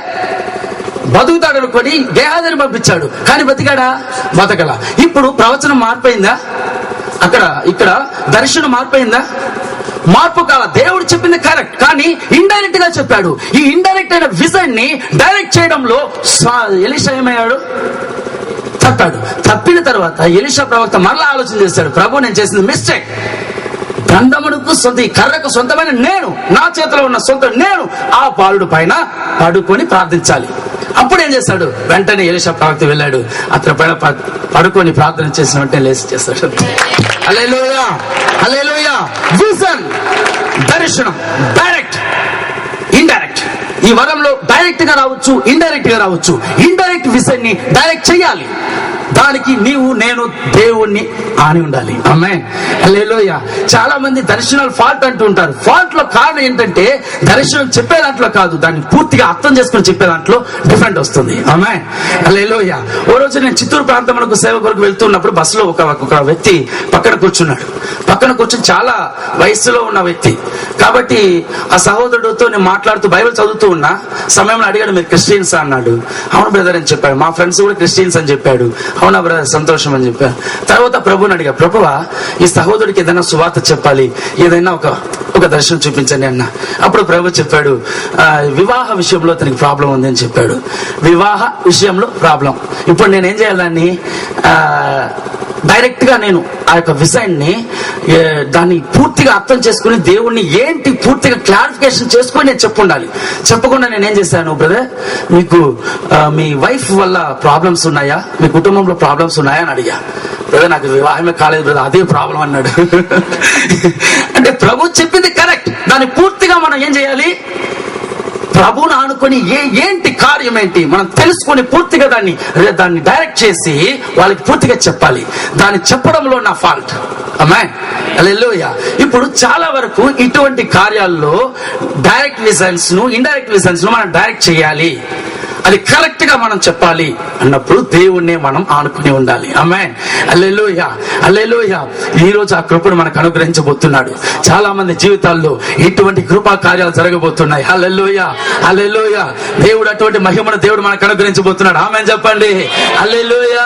బతుకుతాడు అనుకొని గేహాజీని పంపించాడు. కానీ బతికాడా? బతకల. ఇప్పుడు ప్రవచనం మార్పైందా? ఇక్కడ దర్శనం మార్పైందా? మార్పు కాల. దేవుడు చెప్పింది కరెక్ట్, కానీ ఇండైరెక్ట్ గా చెప్పాడు. ఈ ఇండైరెక్ట్ అయిన విజన్ ని డైరెక్ట్ చేయడంలో ఎలీషా ఏమయ్యాడు? తప్పాడు. తప్పిన తర్వాత ఎలీషా ప్రవక్త మరలా ఆలోచన చేశాడు, ప్రభు నేను చేసింది మిస్టేక్. గంధమునకు సొంత, ఈ కర్రకు సొంతమైన నేను, నా చేతిలో ఉన్న సొంత నేను ఆ బాలుడు పైన పడుకొని ప్రార్థించాలి. అప్పుడు ఏం చేశాడు? వెంటనే ఎలీషా ప్రవక్త వెళ్ళాడు, అతని పైన పడుకొని ప్రార్థన చేసిన వెంటనే లేచి చేస్తాడు. హల్లెలూయా, హల్లెలూయా. విజన్, దర్శనం, డైరెక్ట్, ఇండైరెక్ట్. ఈ వరంలో డైరెక్ట్ గా రావచ్చు, ఇండైరెక్ట్ గా రావచ్చు. ఇండైరెక్ట్ విజన్ ని డైరెక్ట్ చేయాలి. దానికి నీవు నేను దేవుణ్ణి ఆని ఉండాలి. ఆమేన్, హల్లెలూయా. చాలా మంది దర్శనాలు ఫాల్ట్ అంటూ ఉంటారు. ఫాల్ట్ లో కారణం ఏంటంటే దర్శనం చెప్పే దాంట్లో కాదు, దాన్ని పూర్తిగా అర్థం చేసుకుని చెప్పే దాంట్లో డిఫరెంట్ వస్తుంది. ఆమేన్, హల్లెలూయా. ఓ రోజు నేను చిత్తూరు ప్రాంతంలో సేవ కొరకు వెళ్తున్నప్పుడు బస్సులో ఒక వ్యక్తి పక్కన కూర్చున్నాడు. పక్కన కూర్చొని చాలా వయసులో ఉన్న వ్యక్తి కాబట్టి ఆ సహోదరుడితో నేను మాట్లాడుతూ బైబిల్ చదువుతూ ఉన్న సమయంలో అడిగాడు, మీరు క్రిస్టియన్స్ అన్నాడు. అవును బ్రదర్ అని చెప్పాడు. మా ఫ్రెండ్స్ కూడా క్రిస్టియన్స్ అని చెప్పాడు. అవునా బ్రదర్, సంతోషం అని చెప్పాను. తర్వాత ప్రభుని అడిగా, ప్రభువా ఈ సహోదరుడికి ఏదైనా సువార్త చెప్పాలి, ఏదైనా ఒక దర్శనం చూపించండి అన్న. అప్పుడు ప్రభు చెప్పాడు, వివాహ విషయంలో అతనికి ప్రాబ్లం ఉంది అని చెప్పాడు. వివాహ విషయంలో ప్రాబ్లం. ఇప్పుడు నేనేం చేయాలని డైరెక్ట్ గా నేను ఆ యొక్క విజన్ ని దాన్ని పూర్తిగా అర్థం చేసుకుని దేవుణ్ణి ఏంటి పూర్తిగా క్లారిఫికేషన్ చేసుకుని నేను చెప్పుండాలి. చెప్పకుండా నేనేం చేశాను, బ్రదర్ మీకు మీ వైఫ్ వల్ల ప్రాబ్లమ్స్ ఉన్నాయా, మీ కుటుంబంలో ప్రాబ్లమ్స్ ఉన్నాయా అని అడిగా. బ్రదర్ నాకు వివాహమే కాలేదు బ్రదర్, అదే ప్రాబ్లం అన్నాడు. అంటే ప్రభు చెప్పింది కరెక్ట్, దాన్ని పూర్తిగా మనం ఏం చేయాలి, ప్రభువును ఆనుకొని ఏంటి కార్యం ఏంటి మనం తెలుసుకొని పూర్తిగా దాన్ని డైరెక్ట్ చేసి వాళ్ళకి పూర్తిగా చెప్పాలి. దాన్ని చెప్పడంలో నా ఫాల్ట్. ఆమేన్, హల్లెలూయా. ఇప్పుడు చాలా వరకు ఇటువంటి కార్యాల్లో డైరెక్ట్ విజన్స్ ను ఇండైరెక్ట్ విజన్స్ ను మనం డైరెక్ట్ చేయాలి, అది కరెక్ట్ గా మనం చెప్పాలి అన్నప్పుడు దేవుణ్ణి మనం ఆనుకుని ఉండాలి. ఆమేన్, హల్లెలూయా, హల్లెలూయా. ఈ రోజు ఆ కృపను మనకు అనుగ్రహించబోతున్నాడు. చాలా మంది జీవితాల్లో ఇటువంటి కృపా కార్యాలు జరగబోతున్నాయి. హల్లెలూయా, హల్లెలూయా. దేవుడు అటువంటి మహిమను దేవుడు మనకు అనుగ్రహించబోతున్నాడు. ఆమేన్ చెప్పండి, హల్లెలూయా.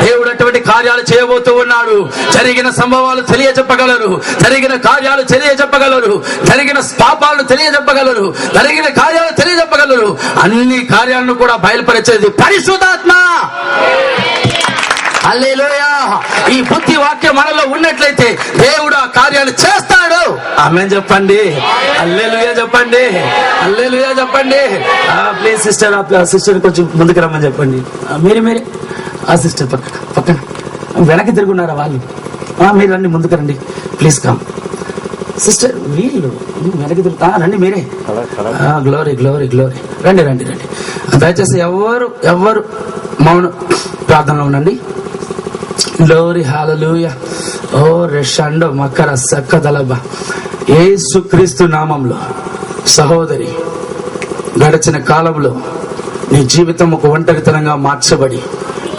దేవుడు అటువంటి కార్యాలు చేయబోతూ ఉన్నాడు. జరిగిన సంభవాలు తెలియజెప్పగలరు, జరిగిన కార్యాలు తెలియజెప్పగలరు, జరిగిన పాపాలను తెలియజెప్పగలరు, జరిగిన కార్యాలు తెలియజెప్పగలరు. అన్ని కార్యాలను కూడా బయలుపరిచేది పరిశుద్ధాత్మ. హల్లెలూయా. ఈ బుద్ధి వాక్యం మనలో ఉన్నట్లయితే దేవుడు ఆ కార్యాలు చేస్తాడు. ఆమేన్ చెప్పండి, హల్లెలూయా చెప్పండి, హల్లెలూయా చెప్పండి. ప్లీజ్ సిస్టర్, సిస్టర్ కొంచెం ముందుకు రమ్మని చెప్పండి. మీరే ఆ సిస్టర్ పక్కన వెనక్కి తిరుగున్నారా వాళ్ళు? మీరు రండి, ముందుకు రండి ప్లీజ్. కమ్ సిస్టర్, వీళ్ళు వెనక్కి తిరుగుతా రండి, మీరే. Glory glory glory. రండి రండి రండి. దయచేసి ఎవరు మౌన ప్రార్థనలో ఉండండి. గ్లోరీ, హల్లెలూయా. ఓ రెషండో మకర సక్కదలబ. యేసుక్రీస్తు నామంలో సహోదరి, గడిచిన కాలంలో నీ జీవితం ఒక ఒంటరితనంగా మార్చబడి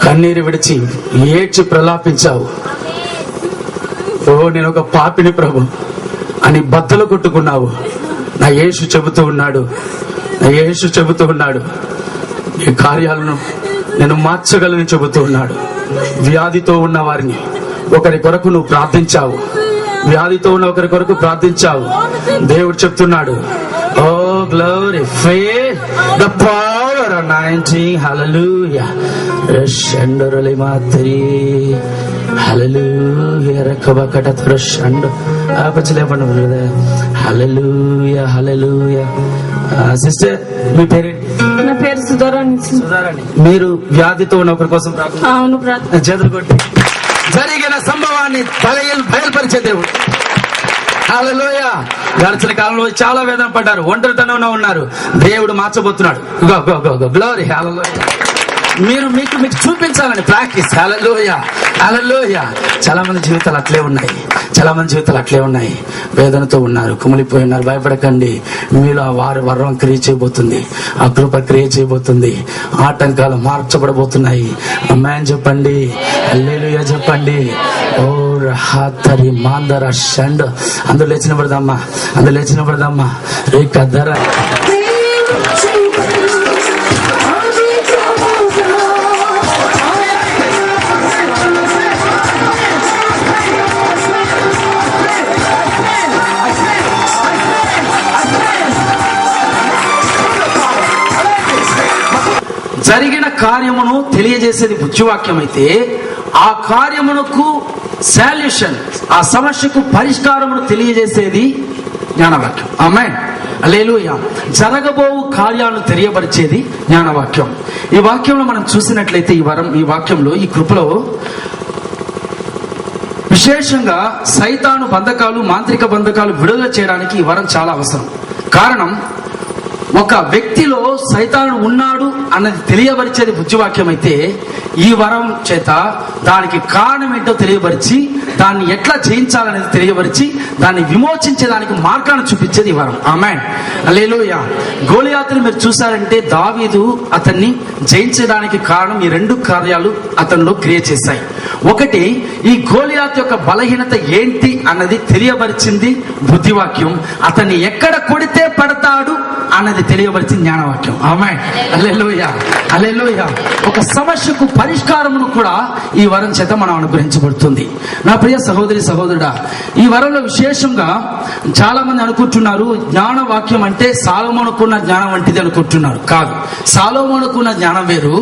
కన్నీరు విడిచి ఏడ్చి ప్రలాపించావు. ఓ నేను ఒక పాపిని ప్రభు అని బద్దలు కొట్టుకున్నావు. నా యేసు చెబుతూ ఉన్నాడు, నా యేసు చెబుతూ ఉన్నాడు, నీ కార్యాలను నేను మార్చగలను చెబుతూ ఉన్నాడు. వ్యాధితో ఉన్న వారిని ఒకరి కొరకు నువ్వు ప్రార్థించావు, వ్యాధితో ఉన్న ఒకరి కొరకు ప్రార్థించావు. దేవుడు చెప్తున్నాడు, oh glory, faith the power anointing. hallelujah. షండరలి మాత్రి, హల్లెలూయా. రకబకట త్రషండ ఆపచలేపండి బ్రదర్. హల్లెలూయా, హల్లెలూయా. సిస్టర్ మీ పేరేంటి? నా పేరు సుధారాణి. మీరు వ్యాధితో ఉన్న ఒకరి కోసం అవును చేతులు కొట్టి జరిగిన సంభవాన్ని బయలుపరిచే దేవుడు. హల్లెలూయా. గడిచిన కాలంలో చాలా వేదన పడ్డారు, ఒంటరితనంలో ఉన్నారు. దేవుడు మార్చబోతున్నాడు. గ్లోరీ, హల్లెలూయా. మీకు చూపించాలని ప్రాక్టీస్. హల్లెలూయా, హల్లెలూయా. చాలా మంది జీవితాలు అట్లే ఉన్నాయి, చాలా మంది జీవితాలు అట్లే ఉన్నాయి. వేదనతో ఉన్నారు, కుమిలిపోయి ఉన్నారు. భయపడకండి, మీలో వారి వరం క్రియ చేయబోతుంది, ఆ కృప క్రియ చేయబోతుంది. ఆటంకాలు మార్చబడబోతున్నాయి. ఆమేన్ చెప్పండి, హల్లెలూయా చెప్పండి. ఓ రహాతరి మాందర షండ్. అందరూ లేచిన పడదమ్మా, అందరూ లేచిన పడదమ్మా. రేఖ ధర కార్యమును తెలియజేసేది బుద్ధివాక్యం అయితే, ఆ కార్యమునకు సాల్యూషన్, ఆ సమస్యకు పరిష్కారమును తెలియజేసేది జ్ఞానవాక్యం. ఆమేన్. హల్లెలూయా. జరగబోవు కార్యాలను తెలియపరిచేది జ్ఞానవాక్యం. ఈ వాక్యంలో మనం చూసినట్లయితే ఈ వాక్యంలో, ఈ కృపలో విశేషంగా సైతాను బంధకాలు, మాంత్రిక బంధకాలు విడుదల చేయడానికి ఈ వరం చాలా అవసరం. కారణం, ఒక వ్యక్తిలో సైతాను ఉన్నాడు అన్నది తెలియపరిచేది బుద్ధివాక్యం అయితే, ఈ వరం చేత దానికి కారణం ఏంటో తెలియపరిచి, దాన్ని ఎట్లా జయించాలనేది తెలియపరిచి, దాన్ని విమోచించేదానికి మార్గాన్ని చూపించేది ఈ వరం. ఆమేన్. హల్లెలూయా. గోలియాతుని మీరు చూసారంటే, దావీదు అతన్ని జయించడానికి కారణం ఈ రెండు కార్యాలు అతనిలో క్రియేట్ చేశాయి. ఒకటి, ఈ గోలియాతు యొక్క బలహీనత ఏంటి అన్నది తెలియపరిచింది బుద్ధివాక్యం. అతన్ని ఎక్కడ కొడితే పడతాడు అన్నది తెలియపరిచింది జ్ఞానవాక్యం. ఆమేన్. హల్లెలూయా. హల్లెలూయా. ఒక సమస్యకు పరిష్కారమును కూడా ఈ వరం చేత మనం అనుగ్రహించబడుతుంది. నా ప్రియ సహోదరి సహోదరుడా, ఈ వరంలో విశేషంగా చాలా మంది అనుకుంటున్నారు, జ్ఞానవాక్యం అంటే సాలోమోనుకున్న జ్ఞానం వంటిది అనుకుంటున్నారు. కాదు, సాలోమోనుకున్న జ్ఞానం వేరు,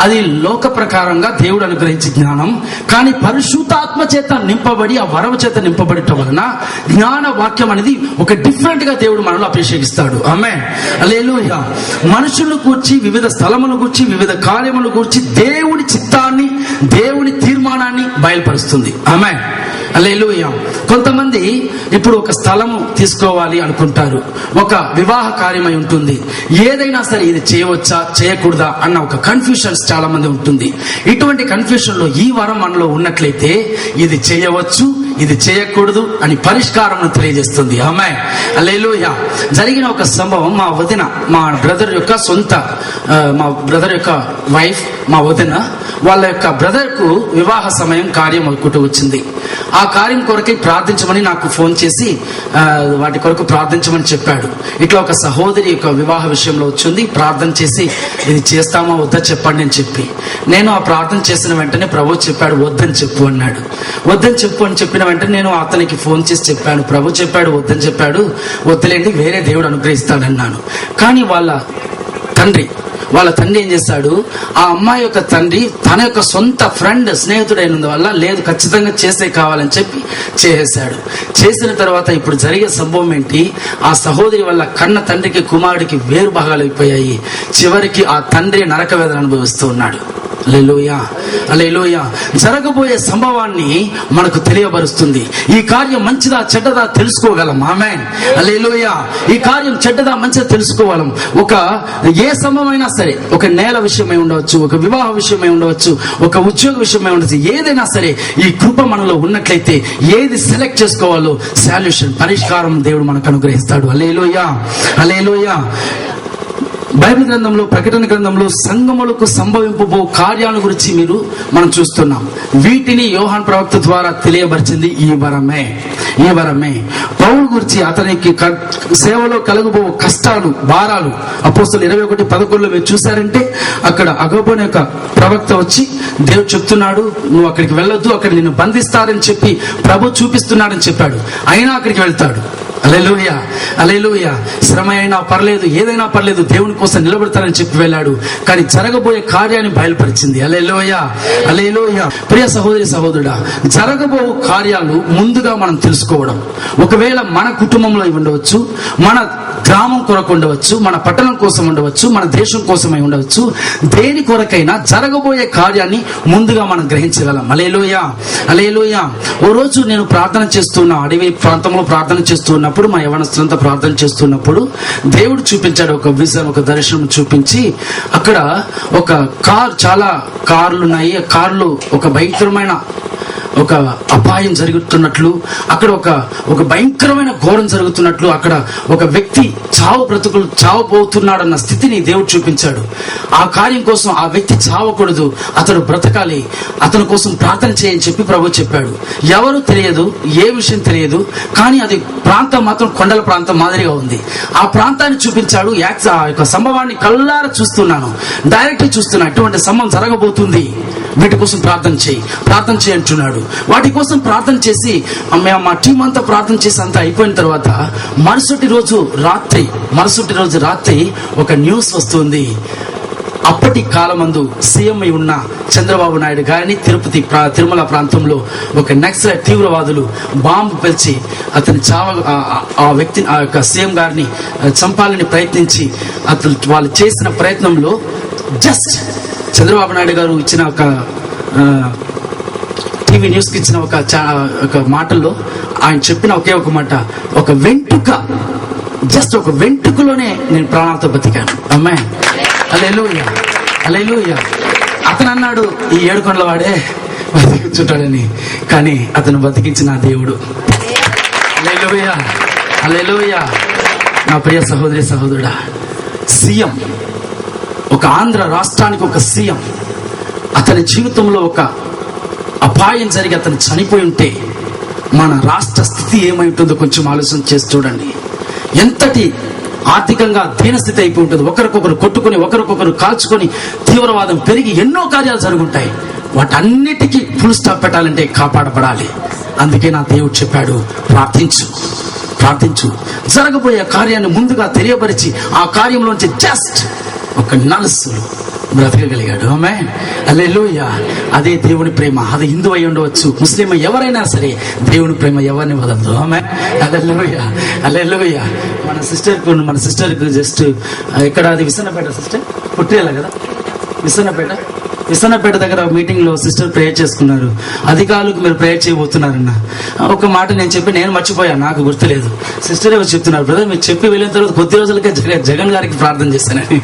అది లోక ప్రకారంగా దేవుడు అనుగ్రహించే జ్ఞానం. కానీ పరిశుద్ధాత్మ చేత నింపబడి, ఆ వరం చేత నింపబడటం వలన జ్ఞాన వాక్యం అనేది ఒక డిఫరెంట్ గా దేవుడు మనలో అభిషేకిస్తాడు. ఆమేన్. హల్లెలూయా. మనుషులను గూర్చి, వివిధ స్థలములను గూర్చి, వివిధ కార్యములను గూర్చి దేవుడి చిత్తాన్ని, దేవుడి తీర్మానాన్ని బయలుపరుస్తుంది. ఆమేన్. హల్లెలూయా. కొంతమంది ఇప్పుడు ఒక స్థలము తీసుకోవాలి అనుకుంటారు, ఒక వివాహ కార్యమై ఉంటుంది, ఏదైనా సరే ఇది చేయవచ్చా చేయకూడదా అన్న ఒక కన్ఫ్యూషన్స్ చాలా మంది ఉంటుంది. ఇటువంటి కన్ఫ్యూషన్ లో ఈ వరం మనలో ఉన్నట్లయితే, ఇది చేయవచ్చు, ఇది చేయకూడదు అని పరిష్కారం తెలియజేస్తుంది. ఆమేన్. హల్లెలూయా. జరిగిన ఒక సంభవం, మా వదిన, మా బ్రదర్ యొక్క మా బ్రదర్ యొక్క వైఫ్, మా వదిన వాళ్ళ యొక్క బ్రదర్ కు వివాహ సమయం కార్యం అనుకుంటూ వచ్చింది. ఆ కార్యం కొరకై ప్రార్థించమని నాకు ఫోన్ చేసి వాటి కొరకు ప్రార్థించమని చెప్పాడు. ఇట్లా ఒక సహోదరి యొక్క వివాహ విషయంలో వచ్చింది, ప్రార్థన చేసి ఇది చేస్తామా వద్దా చెప్పండి అని చెప్పి, నేను ఆ ప్రార్థన చేసిన వెంటనే ప్రభు చెప్పాడు వద్దని చెప్పు అన్నాడు. వద్దని చెప్పు అని చెప్పిన వెంటనే నేను అతనికి ఫోన్ చేసి చెప్పాను, ప్రభు చెప్పాడు వద్దని చెప్పాడు, వద్దులేండి వేరే దేవుడు అనుగ్రహిస్తాడన్నాను. కానీ వాళ్ళ తండ్రి ఏం చేశాడు, ఆ అమ్మాయి యొక్క తండ్రి తన యొక్క సొంత ఫ్రెండ్, స్నేహితుడైనందు వల్ల లేదు ఖచ్చితంగా చేసే కావాలని చెప్పి చేసేశాడు. చేసిన తర్వాత ఇప్పుడు జరిగే సంభవం ఏంటి, ఆ సహోదరి వల్ల కన్న తండ్రికి కుమారుడికి వేరు భాగాలు అయిపోయాయి. చివరికి ఆ తండ్రి నరక వేదన అనుభవిస్తూ ఉన్నాడు. హల్లెలూయా. హల్లెలూయా. జరగబోయే సంభవాన్ని మనకు తెలియబరుస్తుంది. ఈ కార్యం మంచిదా చెడ్డదా తెలుసుకోగలం. ఆమేన్. హల్లెలూయా. ఈ కార్యం చెడ్డదా మంచిదా తెలుసుకోగలం. ఒక ఏ సంభవమైనా సరే, ఒక నేల విషయమై ఉండవచ్చు, ఒక వివాహ విషయమై ఉండవచ్చు, ఒక ఉద్యోగ విషయమై ఉండవచ్చు, ఏదైనా సరే ఈ కృప మనలో ఉన్నట్లయితే ఏది సెలెక్ట్ చేసుకోవాలో సొల్యూషన్, పరిష్కారం దేవుడు మనకు అనుగ్రహిస్తాడు. హల్లెలూయా. హల్లెలూయా. బైబిల్ గ్రంథంలో, ప్రకటన గ్రంథంలో సంగములకు సంభవింపబో కార్యాల గురించి మనం చూస్తున్నాం. వీటిని యోహాన్ ప్రవక్త ద్వారా తెలియబరిచింది ఈ వరమే. పౌలు గురించి, అతనికి సేవలో కలగబో కష్టాలు, భారాలు, అపోస్తలులు 21:11 మీరు చూసారంటే, అక్కడ అగబోని యొక్క ప్రవక్త వచ్చి దేవుడు చెప్తున్నాడు నువ్వు అక్కడికి వెళ్ళొద్దు, అక్కడ నిన్ను బంధిస్తారని చెప్పి ప్రభు చూపిస్తున్నాడని చెప్పాడు. అయినా అక్కడికి వెళ్తాడు. హల్లెలూయా. హల్లెలూయా. శ్రమ అయినా పర్లేదు, ఏదైనా పర్లేదు, దేవుని కోసం నిలబడతానని చెప్పి వెళ్ళాడు. కానీ జరగబోయే కార్యాన్ని బయలుపరిచింది. హల్లెలూయా. హల్లెలూయా. ప్రియ సహోదరి సహోదరుడా, జరగబో కార్యాలు ముందుగా మనం తెలుసుకోవడం, ఒకవేళ మన కుటుంబంలో ఉండవచ్చు, మన గ్రామం కొరకు ఉండవచ్చు, మన పట్టణం కోసం ఉండవచ్చు, మన దేశం కోసమై ఉండవచ్చు, దేని కొరకైనా జరగబోయే కార్యాన్ని ముందుగా మనం గ్రహించగలం. హల్లెలూయా. హల్లెలూయా. ఓ రోజు నేను ప్రార్థన చేస్తున్నా, అడవి ప్రాంతంలో ప్రార్థన చేస్తున్నప్పుడు, మా యవనస్తులంతా ప్రార్థన చేస్తున్నప్పుడు దేవుడు చూపించాడు ఒక విజన్, ఒక దర్శనం చూపించి, అక్కడ ఒక చాలా కార్లు ఉన్నాయి. ఆ కార్లు ఒక భయంకరమైన ఒక అపాయం జరుగుతున్నట్లు, అక్కడ ఒక భయంకరమైన ఘోరం జరుగుతున్నట్లు, అక్కడ ఒక వ్యక్తి చావబోతున్నాడన్న స్థితిని దేవుడు చూపించాడు. ఆ కార్యం కోసం ఆ వ్యక్తి చావకూడదు, అతడు బ్రతకాలి, అతని కోసం ప్రార్థన చేయని చెప్పి ప్రభు చెప్పాడు. ఎవరు తెలియదు, ఏ విషయం తెలియదు, కానీ అది ప్రాంతం మాత్రం కొండల ప్రాంతం మాదిరిగా ఉంది. ఆ ప్రాంతాన్ని చూపించాడు. ఆ యొక్క సంభవాన్ని కళ్ళారా చూస్తున్నాను, డైరెక్ట్ చూస్తున్నా, ఇటువంటి సంభవం జరగబోతుంది, వీటి కోసం ప్రార్థన చేయి అంటున్నాడు. వాటి కోసం ప్రార్థన చేసి మా టీం అంతా ప్రార్థన చేసి అంతా అయిపోయిన తర్వాత మరుసటి రోజు రాత్రి ఒక న్యూస్ వస్తుంది. అప్పటి కాలమందు సీఎం అయి ఉన్న చంద్రబాబు నాయుడు గారిని తిరుమల ప్రాంతంలో ఒక నక్సలైట్ తీవ్రవాదులు బాంబు పేల్చి అతని ఆ వ్యక్తిని, ఆ యొక్క సీఎం గారిని చంపాలని ప్రయత్నించి వాళ్ళు చేసిన ప్రయత్నంలో జస్ట్ చంద్రబాబు నాయుడు గారు ఇచ్చిన ఒక టీవీ న్యూస్కి ఇచ్చిన ఒక మాటల్లో ఆయన చెప్పిన ఒకే ఒక మాట, ఒక వెంట్రుక, జస్ట్ ఒక వెంట్రుకలోనే నేను ప్రాణాలతో బతికాను. అమ్మాయి హల్లెలూయా, హల్లెలూయా. అతను అన్నాడు ఈ ఏడుకొండల వాడే బతికించుంటాడని, కానీ అతను బతికించిన దేవుడు. హల్లెలూయా, హల్లెలూయా. నా ప్రియ సహోదరి సహోదరుడా, సీఎం, ఒక ఆంధ్ర రాష్ట్రానికి ఒక సీఎం, అతని జీవితంలో ఒక అపాయం జరిగి అతను చనిపోయి ఉంటే మన రాష్ట్ర స్థితి ఏమై ఉంటుందో కొంచెం ఆలోచన చేసి చూడండి. ఎంతటి ఆర్థికంగా దీనస్థితి అయిపోయి ఉంటుంది. ఒకరికొకరు కొట్టుకొని, ఒకరికొకరు కాల్చుకొని, తీవ్రవాదం పెరిగి ఎన్నో కార్యాలు జరుగుంటాయి. వాటన్నిటికీ ఫుల్ స్టాప్ పెట్టాలంటే కాపాడబడాలి. అందుకే నా దేవుడు చెప్పాడు, ప్రార్థించు, ప్రార్థించు. జరగబోయే కార్యాన్ని ముందుగా తెలియపరిచి ఆ కార్యంలోంచి జస్ట్ ఒక నలుసులు బ్రతకగలిగాడు. ఆమేన్, హల్లెలూయా. అదే దేవుని ప్రేమ. అది హిందూ అయి ఉండవచ్చు, ముస్లిం ఎవరైనా సరే దేవుని ప్రేమ ఎవరిని వదలదు. ఆమేన్, హల్లెలూయా, హల్లెలూయా. మన సిస్టర్కు జస్ట్ ఎక్కడ, అది విసన్నపేట సిస్టర్, పుట్టేలా కదా, విసన్నపేట దగ్గర మీటింగ్ లో సిస్టర్ ప్రేయర్ చేసుకున్నారు. అధికారులకు మీరు ప్రేయర్ చేయబోతున్నారన్న ఒక మాట నేను మర్చిపోయాను, నాకు గుర్తులేదు. సిస్టర్ ఎవరు చెప్తున్నారు, బ్రదర్ మీరు చెప్పి వెళ్ళిన తర్వాత కొద్ది రోజులకే జగన్ గారికి ప్రార్థన చేశానని.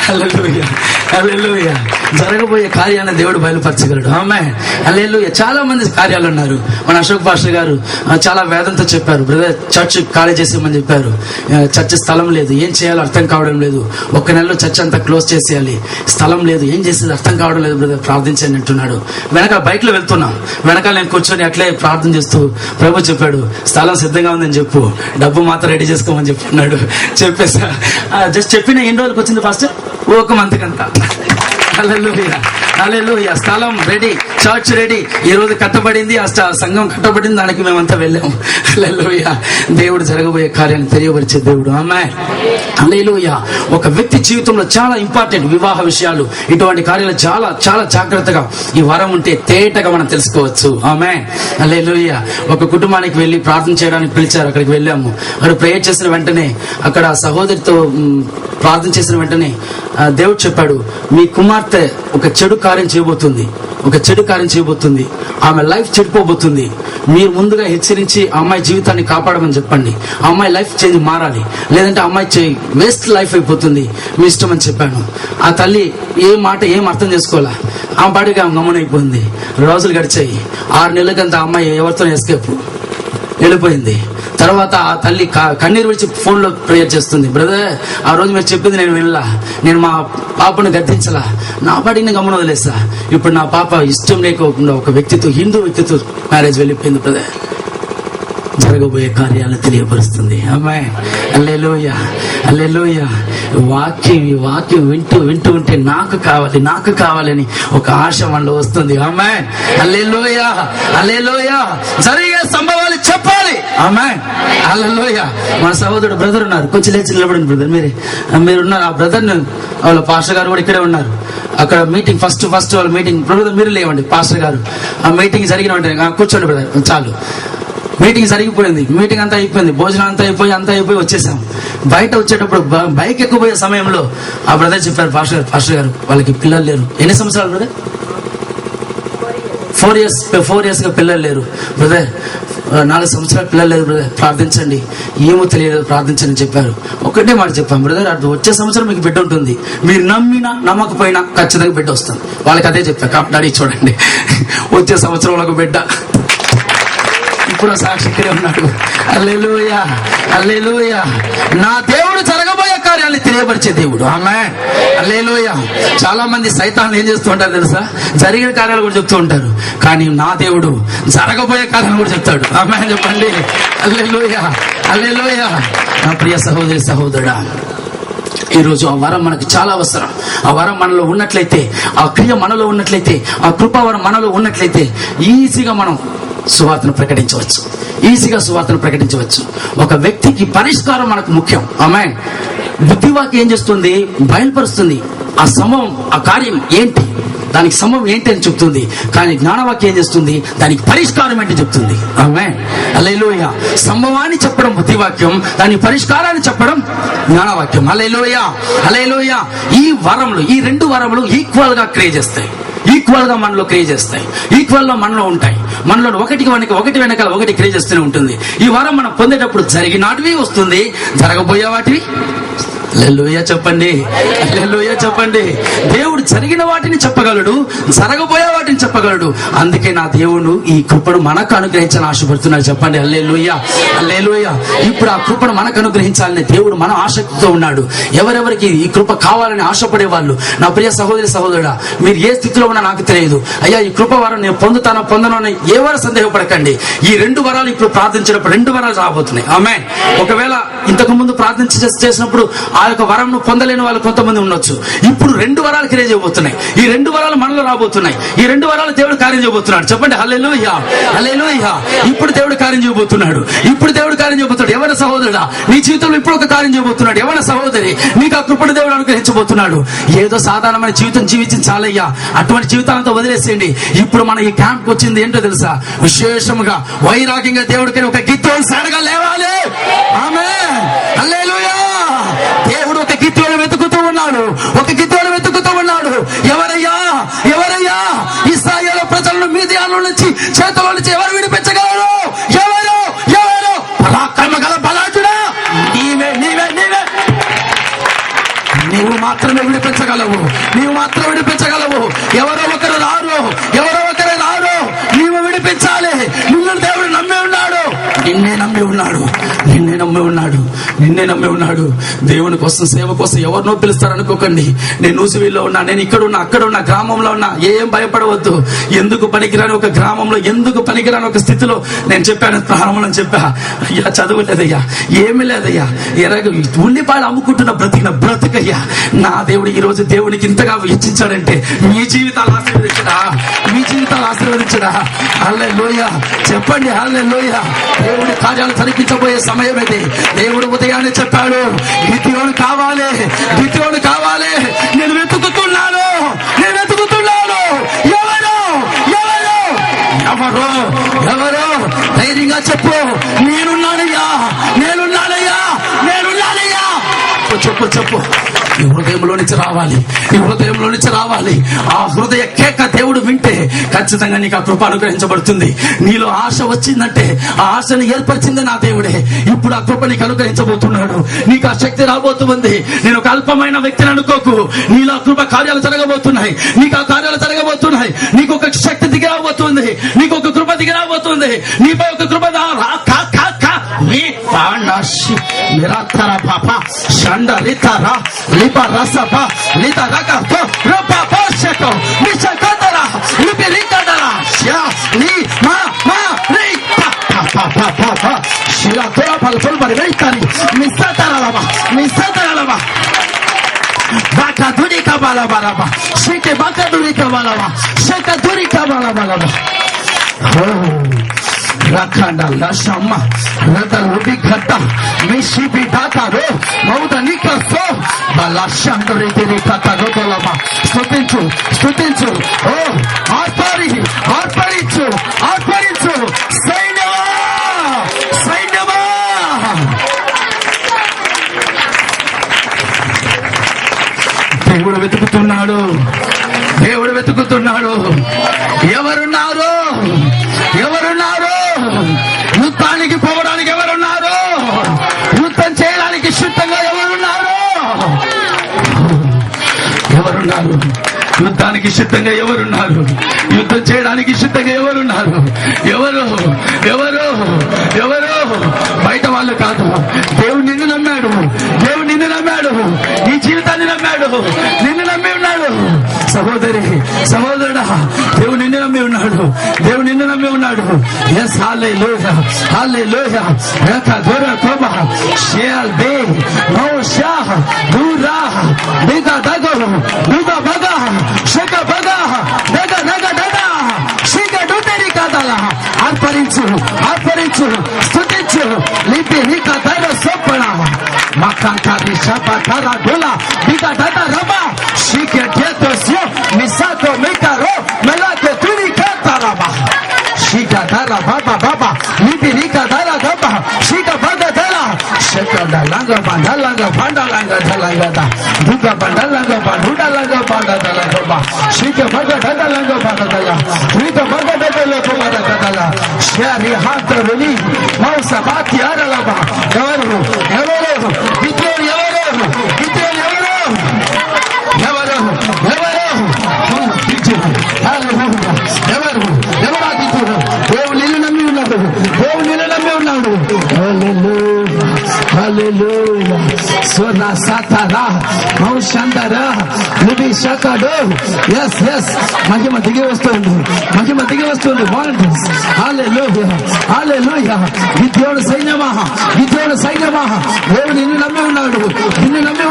హల్లెలూయా, హల్లెలూయా. జరగబోయే కార్యాన్ని దేవుడు బయలుపరచగలడు. ఆమేన్, హల్లెలూయా. చాలా మంది కార్యాలు ఉన్నారు. మన అశోక్ పాస్టర్ గారు చాలా వేదంతో చెప్పారు, బ్రదర్ చర్చ్ ఖాళీ చేసేయమని చెప్పారు. చర్చ్ స్థలం లేదు, ఏం చేయాలో అర్థం కావడం లేదు. ఒక నెలలో చర్చ్ అంతా క్లోజ్ చేసేయాలి, స్థలం లేదు, ఏం చేసేది అర్థం కావడం లేదు బ్రదర్, ప్రార్థించండి అంటున్నాడు. వెనకాల బైక్ లో వెళ్తున్నాం, వెనకాల నేను కూర్చొని అట్లే ప్రార్థన చేస్తూ ప్రభు చెప్పాడు, స్థలం సిద్ధంగా ఉందని చెప్పు, డబ్బు మాత్రం రెడీ చేసుకోమని చెప్పున్నాడు. చెప్పేసా, జస్ట్ చెప్పిన ఎన్ని రోజులకు వచ్చింది ఫస్ట్, ఒక మంత్ కంతా. హల్లెలూయా, హల్లెలూయా. స్థలం రెడీ, చర్చ్ రెడీ, ఈ రోజు కట్టబడింది, ఆ సంఘం కట్టబడింది, దానికి మేమంతా వెళ్ళాము. హల్లెలూయా. దేవుడు జరగబోయే కార్యాన్ని తెలియపరిచే దేవుడు. ఆమేన్, హల్లెలూయా. ఒక వ్యక్తి జీవితంలో చాలా ఇంపార్టెంట్ వివాహ విషయాలు, ఇటువంటి కార్యాలు చాలా చాలా జాగ్రత్తగా ఈ వారం ఉంటే తేటగా మనం తెలుసుకోవచ్చు. ఆమేన్, హల్లెలూయా. ఒక కుటుంబానికి వెళ్ళి ప్రార్థన చేయడానికి పిలిచారు, అక్కడికి వెళ్ళాము. అక్కడ ప్రేయర్ చేసిన వెంటనే, అక్కడ సహోదరితో ప్రార్థన చేసిన వెంటనే దేవుడు చెప్పాడు, మీ కుమార్తె ఒక చెడు కార్యం చేయబోతుంది, ఆమె లైఫ్ చెడిపోబోతుంది. మీరు ముందుగా హెచ్చరించి ఆ అమ్మాయి జీవితాన్ని కాపాడమని చెప్పండి. ఆ అమ్మాయి లైఫ్ చేంజ్ మారాలి, లేదంటే ఆ అమ్మాయి వేస్ట్ లైఫ్ అయిపోతుంది, మీ ఇష్టం అని చెప్పాను. ఆ తల్లి ఏం అర్థం చేసుకోవాలా, ఆ పాటిగా గమనైపోయింది. రోజులు గడిచాయి, 6 నెలలకంతా ఆ అమ్మాయి ఎవరితో ఎస్కేప్ వెళ్ళిపోయింది. తర్వాత ఆ తల్లి కన్నీరు విడిచి ఫోన్ లో ప్రేయర్ చేస్తుంది, బ్రదర్ ఆ రోజు మీరు చెప్పింది నేను వినలా, నేను మా పాపను గద్దించలా, నా పాటిని గమనం వదిలేసా. ఇప్పుడు నా పాప ఇష్టం లేకుండా ఒక వ్యక్తితో, హిందూ వ్యక్తితో మ్యారేజ్ వెళ్ళిపోయింది. బ్రదర్ జరగబోయే కార్యాలను తెలియపరుస్తుంది. ఆమేన్, హల్లెలూయా, హల్లెలూయా. ఈ వాక్యం వింటూ ఉంటే నాకు కావాలని ఒక ఆశ మనలో వస్తుంది. ఆమేన్, హల్లెలూయా, హల్లెలూయా. జరిగే సంభవాలు చెప్పాలి. ఆమేన్, హల్లెలూయా. మన సహోదరుడు బ్రదర్ ఉన్నారు, కొంచెం లేచి నిలబడండి బ్రదర్. మీరున్నారు, ఆ బ్రదర్ వాళ్ళ పాస్టర్ గారు కూడా ఇక్కడే ఉన్నారు. అక్కడ మీటింగ్ ఫస్ట్ వాళ్ళ మీటింగ్, బ్రదర్ మీరు లేవండి. పాస్టర్ గారు ఆ మీటింగ్ జరిగిన వెంటనే కూర్చోండి బ్రదర్, చాలు. మీటింగ్ జరిగిపోయింది, మీటింగ్ అంతా అయిపోయింది, భోజనం అంతా అయిపోయి వచ్చేసాం. బయట వచ్చేటప్పుడు బైక్ ఎక్కుపోయే సమయంలో ఆ బ్రదర్ చెప్పారు, పాస్టర్ గారు వాళ్ళకి పిల్లలు లేరు. ఎన్ని సంవత్సరాలు బ్రదర్? 4 years గా పిల్లలు లేరు బ్రదర్. 4 సంవత్సరాల పిల్లలు లేరు బ్రదర్, ప్రార్థించండి, ఏమో తెలియదు ప్రార్థించండి చెప్పారు. ఒకటే మాట చెప్పాం, బ్రదర్ అటు వచ్చే సంవత్సరం మీకు బిడ్డ ఉంటుంది, మీరు నమ్మినా నమ్మకపోయినా ఖచ్చితంగా బిడ్డ వస్తుంది. వాళ్ళకి అదే చెప్పారు. కాబట్టి చూడండి, వచ్చే సంవత్సరం వాళ్ళకు బిడ్డ. ఇప్పుడు సాక్షి ఇక్కడే ఉన్నాడు. హల్లెలూయా, హల్లెలూయా. నా దేవుడు జరగబోయే కార్యాన్ని తెలియపరిచే దేవుడు. ఆమేన్, హల్లెలూయా. చాలా మంది సైతాన్లు ఏం చేస్తూ ఉంటారు తెలుసా, జరిగిన కార్యాలు కూడా చెప్తూ ఉంటారు, కానీ నా దేవుడు జరగబోయే కార్యాలు కూడా చెప్తాడు. ఆమేన్ చెప్పండి. హల్లెలూయా, హల్లెలూయా. నా ప్రియ సహోదరి సహోదరుడా, ఈరోజు ఆ వరం మనకు చాలా అవసరం. ఆ వరం మనలో ఉన్నట్లయితే, ఆ క్రియ మనలో ఉన్నట్లయితే, ఆ కృపావరం మనలో ఉన్నట్లయితే ఈజీగా మనం సువార్తను ప్రకటించవచ్చు. ఒక వ్యక్తికి పరిష్కారం మనకు ముఖ్యం. ఆమేన్. బుద్ధివాక్యం ఏం చేస్తుంది? బయలుపరుస్తుంది. ఆ సమం, ఆ కార్యం ఏంటి, దానికి సమం ఏంటి అని చెప్తుంది. కానీ జ్ఞానవాక్యం ఏం చేస్తుంది? దానికి పరిష్కారం ఏంటి చెప్తుంది. ఆమేన్, హల్లెలూయా. సంభవాన్ని చెప్పడం బుద్ధివాక్యం, దాని పరిష్కారాన్ని చెప్పడం జ్ఞానవాక్యం. హల్లెలూయా, హల్లెలూయా. ఈ వరములు, ఈ రెండు వరములు ఈక్వల్ గా క్రియేట్ చేస్తాయి, ఈక్వల్ గా మనలో క్రియేట్ చేస్తాయి, ఈక్వల్ గా మనలో ఉంటాయి. మనలో ఒకటి వెనకాల ఒకటి క్రియేట్ చేస్తూనే ఉంటుంది. ఈ వరం మనం పొందేటప్పుడు జరిగినటివి వస్తుంది, జరగబోయే వాటివి. హల్లెలూయా చెప్పండి, హల్లెలూయా చెప్పండి. దేవుడు జరిగిన వాటిని చెప్పగలడు, జరగబోయే వాటిని చెప్పగలడు. అందుకే నా దేవుడు ఈ కృపను మనకు అనుగ్రహించాలని ఆశపడుతున్నాడు. చెప్పండి హల్లెలూయా, హల్లెలూయా. ఇప్పుడు ఆ కృపను మనకు అనుగ్రహించాలని దేవుడు మన ఆసక్తితో ఉన్నాడు. ఎవరెవరికి ఈ కృప కావాలని ఆశపడే వాళ్ళు, నా ప్రియ సహోదరి సహోదరుడా, మీరు ఏ స్థితిలో ఉన్నా నాకు తెలియదు. అయ్యా ఈ కృప వరం నేను పొందుతానో అని ఎవరు సందేహపడకండి. ఈ రెండు వరాలు ఇప్పుడు ప్రార్థించినప్పుడు రెండు వరాలు రాబోతున్నాయి. ఆమేన్. ఒకవేళ ఇంతకు ముందు చేసినప్పుడు ఆ యొక్క వరం పొందలేని వాళ్ళు కొంతమంది ఉండొచ్చు. ఇప్పుడు రెండు వరాలు క్రియేట్ చేయబోతున్నాయి. ఈ రెండు వరాలు మనలో రాబోతున్నాయి. ఈ రెండు వరాలు దేవుడు కార్యం చేయబోతున్నాడు. చెప్పండి హల్లెలూయా, హల్లెలూయా. ఇప్పుడు దేవుడు కార్యం చేయబోతున్నాడు, ఇప్పుడు దేవుడు కార్యం చేయబోతున్నాడు. ఎవరి సహోదరుడా, నీ జీవితంలో ఇప్పుడు ఒక కార్యం చేయబోతున్నాడు. ఎవరి సహోదరి, నీకు ఆ కృపను దేవుడు అనుగ్రహించబోతున్నాడు. ఏదో సాధారణమైన జీవితం జీవించాలయ్యా, అటువంటి జీవితాలతో వదిలేసేయండి. ఇప్పుడు మన ఈ క్యాంప్ వచ్చింది ఏంటో తెలుసా? విశేషముగా వైరాగ్యంగా దేవుడికి ఒక గిత్తోడు సడగా లేవాలి. ఆమేన్, హల్లెలూయా. దేవుడు ఒక గిత్తోడు వెతుకుతూ ఉన్నాడు, ఒక గిత్తోడు వెతుకుతూ ఉన్నాడు. ఎవరయ్యా, ఎవరయ్యా ఇశ్రాయేలు ప్రజలను మీదియాల నుంచి చేతుల నుంచి ఎవరు విడిపించగలరు? ఎవరు, ఎవరు? పరాక్రమ గల బలాఢ్యుడా, నీవే, నీవే, నీవే. నీవు మాత్రమే విడిపించగలవు, నీవు మాత్రమే విడిపించగలవు. ఎవరో ఒకరు రారు, ఎవరో ఒకరు రారు. నీవు విడిపించాలి. నిన్ను దేవుడు నమ్మి ఉన్నాడు, నిన్నే నమ్మి ఉన్నాడు, నిన్నే నమ్మి ఉన్నాడు, నిన్నే నమ్మి ఉన్నాడు. దేవుని కోసం, సేవ కోసం ఎవరినో పిలుస్తారనుకోకండి. నేను నూసివీల్లో ఉన్నా, నేను ఇక్కడ ఉన్నా, అక్కడ ఉన్నా, గ్రామంలో ఉన్నా, ఏం భయపడవద్దు. ఎందుకు పనికిరాని ఒక గ్రామంలో, ఎందుకు పనికిరాని ఒక స్థితిలో నేను చెప్పాను, ప్రారంభంలో చెప్పా. అయ్యా చదువు లేదయ్యా, ఏమీ లేదయ్యా, ఉల్లిపాయలు అమ్ముకుంటున్న బ్రతికయ్యా. నా దేవుడు ఈ రోజు దేవునికి ఇంతగా ఇచ్చించాడంటే మీ జీవితాలు ఆశీర్వదించడా, మీ జీవితాలు ఆశీర్వదించడా. హల్లెలూయా చెప్పండి, హల్లెలూయా. దేవుడి కార్యాలు జరిపించబోయే సమయం ఇది. దేవుడు ఉదయాన్నే చెప్పాడు, గిత్తోడు కావాలి, గిత్తోడు కావాలి. నేను వెతుకుతున్నాను, నేను వెతుకుతున్నాను. ఎవరు, ఎవరు, ఎవరు, ఎవరు? ధైర్యంగా చెప్పు, నేనున్నానయ్యా, నేనున్నానయ్యా, నేనున్నానయ్యా. చెప్పు, చెప్పు. నీ హృదయంలో నుంచి రావాలి, నీ హృదయంలో నుంచి రావాలి. ఆ హృదయ కేక దేవుడు వింటే ఖచ్చితంగా నీకు ఆ కృప అనుగ్రహించబడుతుంది. నీలో ఆశ వచ్చిందంటే ఆ ఆశను ఏర్పరిచింది నా దేవుడే. ఇప్పుడు ఆ కృప నీకు అనుగ్రహించబోతున్నాడు. నీకు ఆ శక్తి రాబోతుంది. నేను ఒక అల్పమైన వ్యక్తిని అనుకోకు. నీలో ఆ కృప కార్యాలు జరగబోతున్నాయి, నీకు ఆ కార్యాలు జరగబోతున్నాయి. నీకు ఒక శక్తి దిగి రాబోతుంది, నీకు ఒక కృప దిగి రాబోతుంది. నీపై ఒక కృప నిరాధర పాప షండ లితరా లిప రసప లిత రకప రప పశక మిషకదర లిపి లితదర షా లి మా మా లి ప ప ప ప షిలా తోర పల్పల్ బరి రైతని మిసతరలవ బాకా దురి కబాల బలబ షికే బాకా దురి కబాలవ షక దురి కబాల బలబ Rakanda la shama rata rubi khata mishibi data ro mauda nikaso bala shandore teri kata ro dolama stutinchu oh arparichu sainava దేవుడు వెతుకుతున్నాడు, దేవుడు వెతుకుతున్నాడు. ఎవరున్నారు, ఎవరున్నారు? యుద్ధానికి పోవడానికి ఎవరున్నారు? యుద్ధం చేయడానికి సిద్ధంగా ఎవరున్నారు? ఎవరున్నారు? యుద్ధానికి సిద్ధంగా ఎవరున్నారు? యుద్ధం చేయడానికి సిద్ధంగా ఎవరున్నారు? ఎవరు, ఎవరు, ఎవరు? బయట వాళ్ళు కాదు. దేవుడు నిన్ను నమ్మాడు, దేవుడు నిన్ను నమ్మాడు, నీ జీవితాన్ని నమ్మాడు, నిన్ను నమ్మి ఉన్నాడు. సహోదరి, సహోదరుడా, దేవుడు నిన్ను నమ్మి ఉన్నాడు, దేవుడు నిన్ను నమ్మి ఉన్నాడు. ఎస్ హల్లెలూయా, హల్లెలూయా. రక దొర తోబ షేల్ బే నో షా దూరా బిగా దగో బిగా బగా షక బగా దగ దగ దగ షిక డుతరి కదల. ఆర్పరించు, ఆర్పరించు, స్తుతించు. లిపి లిక దర సోపణ మకంకాది షపక shakada langa banda langa banda langa langa da duga banda langa banda langa banda langa ba shika baga dada langa banda langa rita baga dada langa banda langa shari hata veli mausa bati ara laba ఎవరు గిట్లేరు ఎవరు దేవుడు నిన్ను నమ్మి ఉన్నాడు స్వర్ణ సాతారా మౌషందరా నిబి షకడు yes మహిమ దిగి వస్తుంది వాలంటీర్స్ హల్లెలూయా గిద్యోను సైన్యమా దేవుడు నిన్ను నమ్మి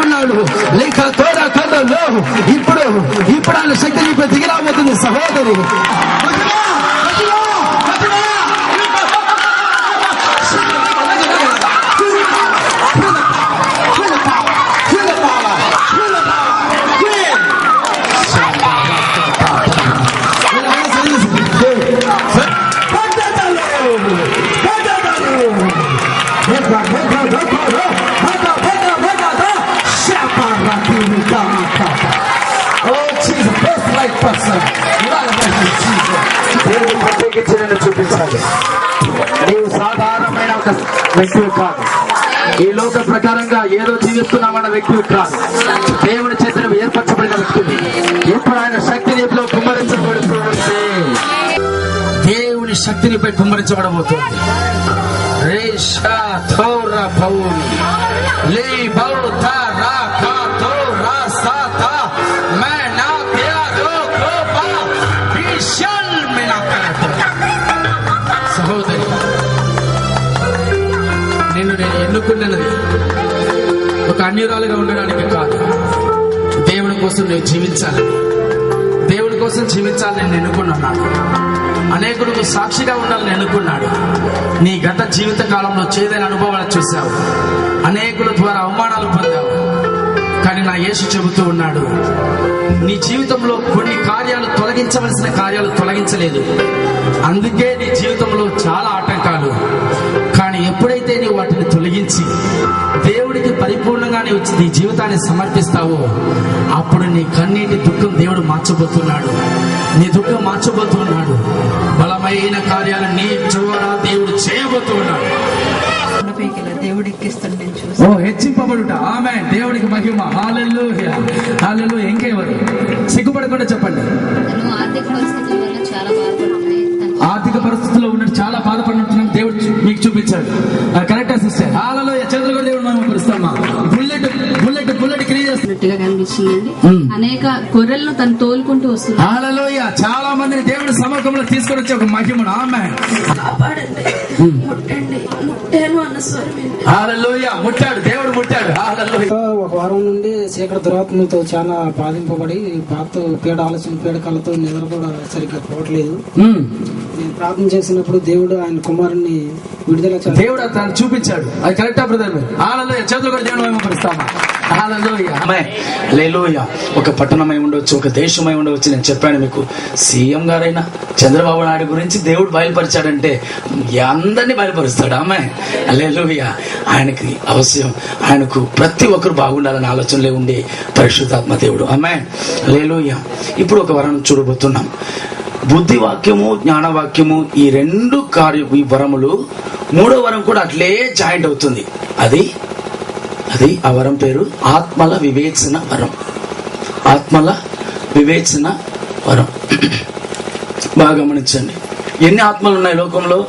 ఉన్నాడు లేక తోరా కథలో ఇప్పుడు ఆయన శక్తి నీపై దిగి రాబోతుంది సహోదరి. చూపించాలి. నీవు సాధారణమైన ఒక వ్యక్తివి కాదు, ఈ లోక ప్రకారంగా ఏదో జీవిస్తున్నామన్న వ్యక్తివి కాదు, దేవుని చేత ఏర్పరచబడిన వ్యక్తివి. ఇప్పుడు ఆయన శక్తి నీలో కుమ్మరించబడుతుంది, దేవుని శక్తినిపై కుమ్మరించబడబోతుంది. సహోదరి, నేను ఎన్నుకున్నది ఒక అన్యురాలుగా ఉండడానికి కాదు, దేవుని కోసం నేను జీవించాలి, దేవుని కోసం జీవించాలని నేను ఎన్నుకున్నాను. అనేకులకు సాక్షిగా ఉండాలని ఎన్నుకున్నాడు. నీ గత జీవిత కాలంలో చేదైన అనుభవాలు చూశావు, అనేకుల ద్వారా అవమానాలు పొందావు. కానీ నా యేసు చెబుతూ ఉన్నాడు, నీ జీవితంలో కొన్ని కార్యాలు తొలగించవలసిన కార్యాలు తొలగించలేదు, అందుకే నీ జీవితంలో చాలా ఆటంకాలు. కానీ ఎప్పుడైతే నీవు వాటిని తొలగించి దేవుడికి పరిపూర్ణంగా నీ జీవితాన్ని సమర్పిస్తావో, అప్పుడు నీ కన్నీటి దుఃఖం దేవుడు మార్చబోతున్నాడు, నీ దుఃఖం మార్చబోతున్నాడు. బలమైన కార్యాలు నీ ద్వారా దేవుడు చేయబోతున్నాడు. హెచ్చింపబడుట, ఆమేన్. దేవుడికి మహిమ. హల్లెలూయా, హల్లెలూయా. ఇంకెవరు సిగ్గుపడకుండా చెప్పండి. ఆర్థిక పరిస్థితుల్లో ఉన్నట్టు చాలా బాధపడుతున్నాం, దేవుడు మీకు చూపించాడు. Correct sister. హల్లెలూయా. చేతులు కూడా దేవుడు మనం పిలుస్తామా. బుల్లెట్ క్రియేట్ చేస్తున్నట్టుగా కనిపించిందండి. అనేక గొర్రెలను తను తోలుకుంటూ వస్తుంది. హల్లెలూయా. చాలా మందిని దేవుడి సముఖంలో తీసుకొని వచ్చే ఒక మహిమను. ఆమేన్. హల్లెలూయా. ముట్టాడు, దేవుడు ముట్టాడు. హల్లెలూయా. ఒక వారం నుండి చీకటి దురాత్మలతో చాలా బాధింపబడి బాధతో పీడకలతో నిద్ర కూడా సరిగ్గా పోవట్లేదు. నేను ప్రార్థన చేసినప్పుడు దేవుడు ఆయన కుమారుని విడుదల దేవుడు తను చూపించాడు. అది కరెక్టా బ్రదర్? హల్లెలూయా. చేతులు కూడా దేవుడు మహిమపరుస్తామా. హల్లెలూయా. హల్లెలూయా. ఒక పట్టణమై ఉండవచ్చు, ఒక దేశమై ఉండవచ్చు. నేను చెప్పాను మీకు, సీఎం గారైనా చంద్రబాబు నాయుడు గురించి దేవుడు బయలుపరిచాడంటే అందరినీ బయలుపరుస్తాడు. ఆమె హల్లెలూయా. ఆయనకి అవశ్యం, ఆయనకు ప్రతి ఒక్కరు బాగుండాలని ఆలోచనలే ఉండే పరిశుద్ధాత్మ దేవుడు. ఆమె హల్లెలూయా. ఇప్పుడు ఒక వరం చూడబోతున్నాం. బుద్ధి వాక్యము, జ్ఞానవాక్యము, ఈ రెండు ఈ వరములు, మూడో వరం కూడా అట్లే జాయింట్ అవుతుంది. అది ఆ వరం పేరు ఆత్మల వివేచన వరం. ఆత్మల వివేచన వరం. బాగా గమనించండి. ఎన్ని ఆత్మలు ఉన్నాయి లోకంలో?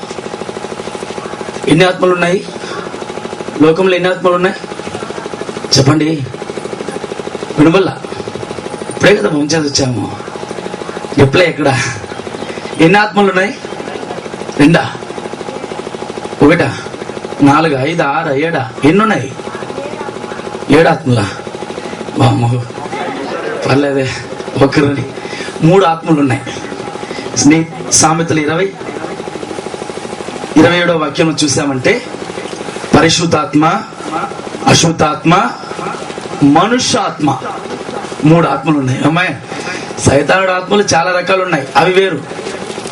ఎన్ని ఆత్మలు ఉన్నాయి లోకంలో? ఎన్ని ఆత్మలు ఉన్నాయి చెప్పండి. వినబల్లా? ఇప్పుడే కదా పంచాయతీ వచ్చాము. ఎప్పుడే ఎక్కడ? ఎన్ని ఆత్మలు ఉన్నాయి? 2, 1, 4, 5, 6, 7? ఎన్ని ఉన్నాయి? 7 ఆత్మలా? బామ్మ పర్లేదే. 3 ఆత్మలు ఉన్నాయి. సామెతలు 27వ వాక్యం చూసామంటే పరిశుద్ధాత్మ, అశుద్ధాత్మ, మనుష్యాత్మ, 3 ఆత్మలు ఉన్నాయి. అమ్మాయి సైతానుడు ఆత్మలు చాలా రకాలు ఉన్నాయి, అవి వేరు.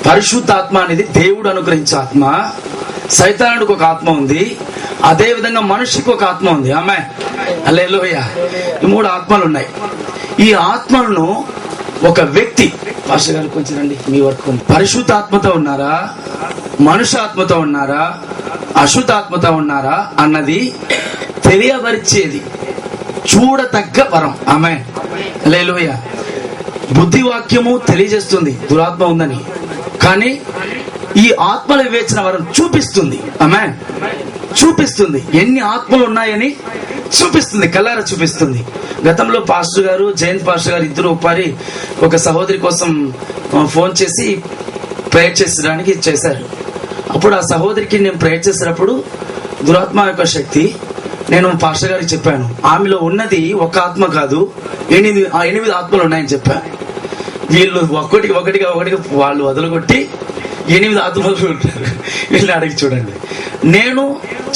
పరిశుద్ధాత్మ అనేది దేవుడు అనుగ్రహించే ఆత్మ. సైతానుడికి ఒక ఆత్మ ఉంది, అదే విధంగా మనిషికి ఒక ఆత్మ ఉంది. ఆమె హల్లెలూయా. ఈ 3 ఆత్మలు ఉన్నాయి. ఈ ఆత్మలను ఒక వ్యక్తి, పాస్టర్ గారు కొంచెం రండి, మీ వరకు, పరిశుద్ధ ఆత్మతో ఉన్నారా, మనుష్య ఆత్మతో ఉన్నారా, అశుద్ధ ఆత్మతో ఉన్నారా అన్నది తెలియపరిచేది చూడతగ్గ వరం. ఆమె హల్లెలూయా. బుద్ధి వాక్యము తెలియజేస్తుంది దురాత్మ ఉందని, కానీ ఈ ఆత్మల వివేచన వరం చూపిస్తుంది. ఆమె చూపిస్తుంది, ఎన్ని ఆత్మలు ఉన్నాయని చూపిస్తుంది, కల్లారా చూపిస్తుంది. గతంలో పాస్టర్ గారు, జయంత్ పాస్టర్ గారు ఇద్దరు ఒక సహోదరి కోసం ఫోన్ చేసి ప్రేయర్ చేసడానికి చేశారు. అప్పుడు ఆ సహోదరికి నేను ప్రేయర్ చేసినప్పుడు దురాత్మ యొక్క శక్తి, నేను పాస్టర్ గారికి చెప్పాను, ఆమెలో ఉన్నది ఒక ఆత్మ కాదు, 8 ఆత్మలు ఉన్నాయని చెప్పాను. వీళ్ళు ఒకటిగా వాళ్ళు వదలగొట్టి 8 ఆత్మలు ఉంటారు. వీళ్ళని అడిగి చూడండి. నేను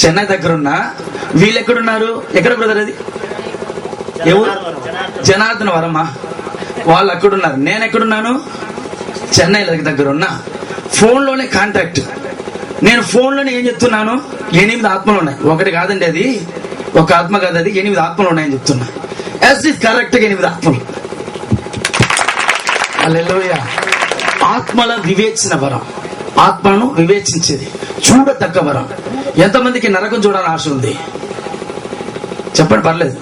చెన్నై దగ్గర ఉన్నా, వీళ్ళు ఎక్కడున్నారు? ఎక్కడ బ్రదర్ అది? ఎవరు? జనార్దన వరమా. వాళ్ళు అక్కడున్నారు, నేను ఎక్కడున్నాను? చెన్నై దగ్గర ఉన్నా. ఫోన్లోనే కాంటాక్ట్. నేను ఫోన్లోనే ఏం చెప్తున్నాను? 8 ఆత్మలు ఉన్నాయి. ఒకటి కాదండి, అది ఒక ఆత్మ కాదు, అది 8 ఆత్మలు ఉన్నాయని చెప్తున్నా. ఎస్ ఇస్ కరెక్ట్, 8 ఆత్మలు. హల్లెలూయా. ఆత్మల వివేచన వరం, ఆత్మను వివేచించేది చూడతగ్గ వరం. ఎంతమందికి నరకం చూడాలని ఆశ ఉంది? చెప్పండి, పర్లేదు.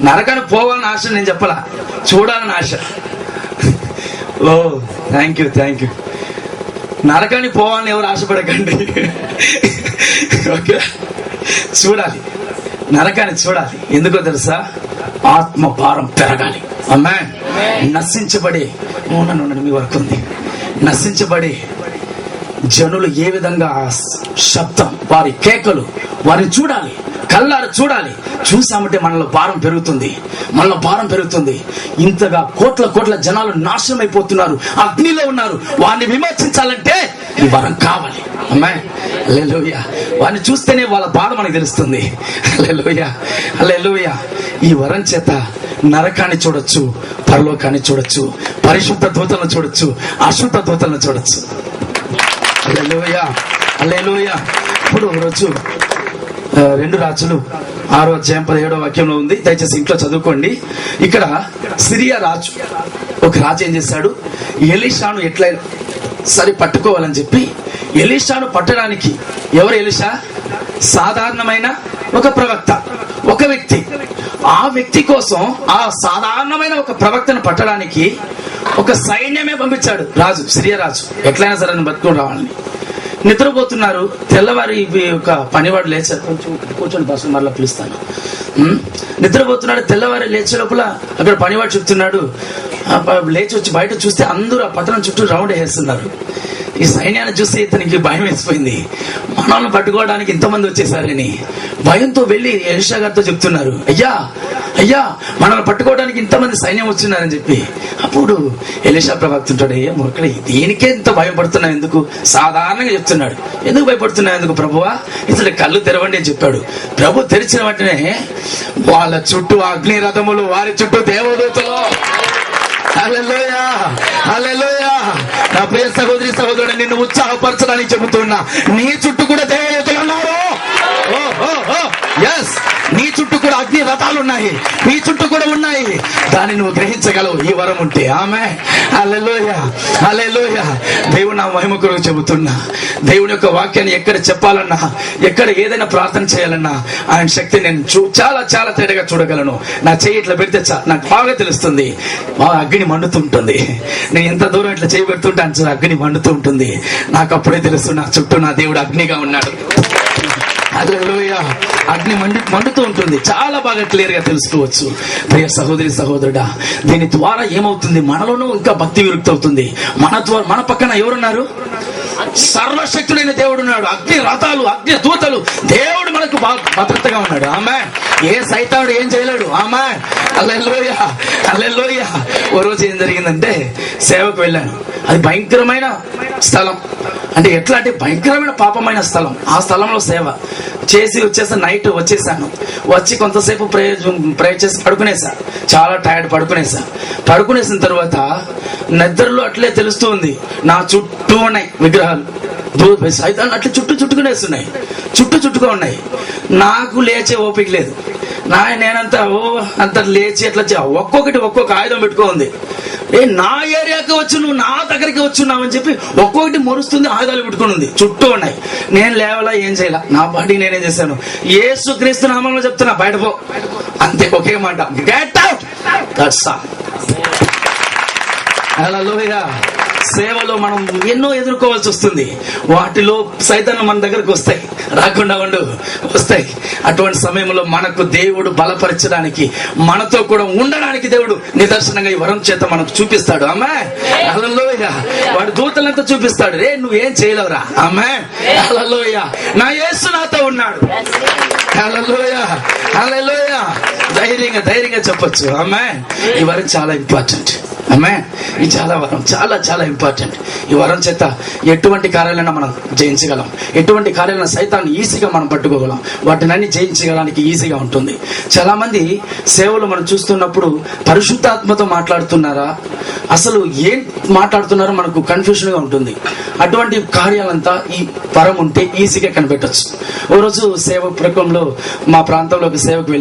నరకానికి పోవాలని ఆశ నేను చెప్పలా, చూడాలని ఆశ. ఓ థ్యాంక్ యూ. నరకానికి పోవాలని ఎవరు ఆశపడకండి. ఓకే, చూడాలి, నరకాన్ని చూడాలి. ఎందుకో తెలుసా? ఆత్మ భారం పెరగాలి. అమ్మా, నశించబడి మీ వరకు ఉంది. నశించబడి జనులు ఏ విధంగా శబ్దం, వారి కేకలు, వారిని చూడాలి, కళ్ళారు చూడాలి. చూసామంటే మనలో భారం పెరుగుతుంది. ఇంతగా కోట్ల జనాలు నాశనం అయిపోతున్నారు, అగ్నిలో ఉన్నారు. వారిని విమర్శించాలంటే ఈ వరం కావాలి. అమ్మాయి హల్లెలూయా. వారిని చూస్తేనే వాళ్ళ బాధ మనకు తెలుస్తుంది. హల్లెలూయా. ఈ వరం చేత నరకాన్ని చూడొచ్చు, పరలోకాన్ని చూడొచ్చు, పరిశుద్ధ దూతలను చూడొచ్చు, అశుద్ధ దూతలను చూడొచ్చు. హల్లెలూయా. ఇప్పుడు రోజు 2 రాజులు 6వ అధ్యాయం 17వ వాక్యంలో ఉంది. దయచేసి ఇంట్లో చదువుకోండి. ఇక్కడ సిరియా రాజు, ఒక రాజు ఏం చేశాడు? ఎలీషాను ఎట్లయినా సరి పట్టుకోవాలని చెప్పి ఎలీషాను పట్టడానికి, ఎవరు ఎలీషా? సాధారణమైన ఒక ప్రవక్త, ఒక వ్యక్తి. ఆ వ్యక్తి కోసం, ఆ సాధారణమైన ఒక ప్రవక్తను పట్టడానికి ఒక సైన్యమే పంపించాడు రాజు, సిరియా రాజు. ఎట్లయినా సరే బతుకుని రావాలని. నిద్రపోతున్నారు. తెల్లవారి ఒక పనివాడు లేచారు. కొంచెం కూర్చొని బస్సు మరలా పిలుస్తాను. నిద్రపోతున్నాడు. తెల్లవారి లేచే లోపల అక్కడ పనివాడు చెప్తున్నాడు, లేచి వచ్చి బయట చూస్తే అందరూ ఆ పట్టణం చుట్టూ రౌండ్ వేస్తున్నారు. ఈ సైన్యాన్ని చూసి ఇతనికి భయం వేసిపోయింది. మనల్ని పట్టుకోవడానికి ఇంతమంది వచ్చేసారని భయంతో వెళ్లి ఎలీషా గారితో చెప్తున్నారు, అయ్యా మనల్ని పట్టుకోవడానికి ఇంతమంది సైన్యం వచ్చినారని చెప్పి. అప్పుడు ఎలీషా ప్రవక్తుంటాడు, ఏ మురకడి, దేనికే ఇంత భయపడుతున్నావు ఎందుకు? సాధారణంగా చెప్తున్నాడు. ఎందుకు భయపడుతున్నావు ఎందుకు ప్రభువా? ఇతడు కళ్ళు తెరవండి అని చెప్పాడు. ప్రభు తెరిచిన వెంటనే వాళ్ళ చుట్టూ అగ్ని రథములు, వారి చుట్టూ దేవదూతలు. హల్లెలూయా. నా ప్రియ సహోదరుడు, నిన్ను ఉత్సాహపరచడానికి చెబుతున్నా, నీ చుట్టూ కూడా దేవదూతలు ఉన్నారు. ఎస్, నీ చుట్టూ కూడా అగ్ని రథాలు ఉన్నాయి, నీ చుట్టూ కూడా ఉన్నాయి. దాన్ని నువ్వు గ్రహించగలవు ఈ వరం ఉంటే. ఆమె హల్లెలూయా. దేవుడు నా మహిమ కొరకు చెబుతున్నా, దేవుని యొక్క వాక్యాన్ని ఎక్కడ చెప్పాలన్నా, ఎక్కడ ఏదైనా ప్రార్థన చేయాలన్నా ఆయన శక్తి నేను చాలా తేడాగా చూడగలను. నా చెయ్యి ఇట్లా పెడితే నాకు బాగా తెలుస్తుంది, అగ్ని మండుతుంటుంది. నేను ఎంత దూరం ఇట్లా చేయి పెడుతుంటే అగ్ని మండుతూ ఉంటుంది. నాకు అప్పుడే తెలుసు నా చుట్టూ నా దేవుడు అగ్నిగా ఉన్నాడు. హల్లెలూయా. అగ్ని మండుతూ ఉంటుంది. చాలా బాగా క్లియర్ గా తెలుసుకోవచ్చు. ప్రియ సహోదరుడా, దీని ద్వారా ఏమవుతుంది? మనలోనూ ఇంకా భక్తి విరుక్తి అవుతుంది. మన పక్కన ఎవరున్నారు? సర్వశక్తుడైన దేవుడు ఉన్నాడు. అగ్ని రథాలు, అగ్ని దూతలు, దేవుడు మనకు భద్రతగా ఉన్నాడు. ఆమె ఏ సైతానుడు ఏం చేయలేడు. ఆమె హల్లెలూయా, హల్లెలూయా. ఓ రోజు ఏం జరిగిందంటే సేవకు వెళ్ళాను. అది భయంకరమైన స్థలం, అంటే ఎట్లా అంటే భయంకరమైన పాపమైన స్థలం. ఆ స్థలంలో సేవ చేసి వచ్చేసి నైట్ వచ్చేసాను. వచ్చి కొంతసేపు ప్రేయర్ చేసి పడుకునేసా. చాలా టైర్డ్, పడుకునేసిన తర్వాత నిద్రలో అట్లే తెలుస్తూ ఉంది, నా చుట్టూ ఉన్నాయి విగ్రహాలు. సైతాన్ని అట్లా చుట్టుకునేస్తున్నాయి, చుట్టుగా ఉన్నాయి. నాకు లేచే ఓపిక లేదు. నేనంతా అంత లేచి అట్లా ఒక్కొక్క ఆయుధం పెట్టుకోంది. నా ఏరియాకి వచ్చి నువ్వు నా దగ్గరికి వచ్చున్నావు అని చెప్పి ఒక్కొక్కటి మొరుస్తుంది, ఆయుధాలు పెట్టుకుని ఉంది, చుట్టూ ఉన్నాయి. నేను లేవలా, ఏం చేయాల, నా బాడీ నేనేం చేశాను, యేసుక్రీస్తు నామంలో చెప్తున్నా బయటపో, అంతే, ఒకే మాట, గెట్ అవుట్. That's all. హల్లెలూయా. సేవలో మనం ఎన్నో ఎదుర్కోవాల్సి వస్తుంది. వాటిలో సైతాన్ని మన దగ్గరకు వస్తాయి, రాకుండా వస్తాయి. అటువంటి సమయంలో మనకు దేవుడు బలపరచడానికి, మనతో కూడా ఉండడానికి దేవుడు నిదర్శనంగా ఈ వరం చేత మనకు చూపిస్తాడు. ఆమేన్. హల్లెలూయా. వాడు దూతలంతా చూపిస్తాడు, రే నువ్వేం చేయలేవురా. ఆమేన్. హల్లెలూయా. నా యేసు నాతో ఉన్నాడు. హల్లెలూయా, హల్లెలూయా. ధైర్యంగా చెప్పొచ్చు. ఆమేన్. ఈ వరం చాలా ఇంపార్టెంట్. ఆమేన్. ఈ చాలా ఇంపార్టెంట్. ఈ వరం చేత ఎటువంటి కార్యాలైనా మనం జయించగలం, ఎటువంటి కార్యాలైనా సైతాన్ని ఈజీగా మనం పట్టుకోగలం, వాటిని జయించగలడానికి ఈజీగా ఉంటుంది. చాలా మంది సేవలు మనం చూస్తున్నప్పుడు పరిశుద్ధాత్మతో మాట్లాడుతున్నారా, అసలు ఏం మాట్లాడుతున్నారో మనకు కన్ఫ్యూజన్ గా ఉంటుంది. అటువంటి కార్యాలంతా ఈ వరం ఉంటే ఈజీగా కనిపెట్టచ్చు. ఓ రోజు సేవ ప్రకంలో మా ప్రాంతంలోకి సేవకు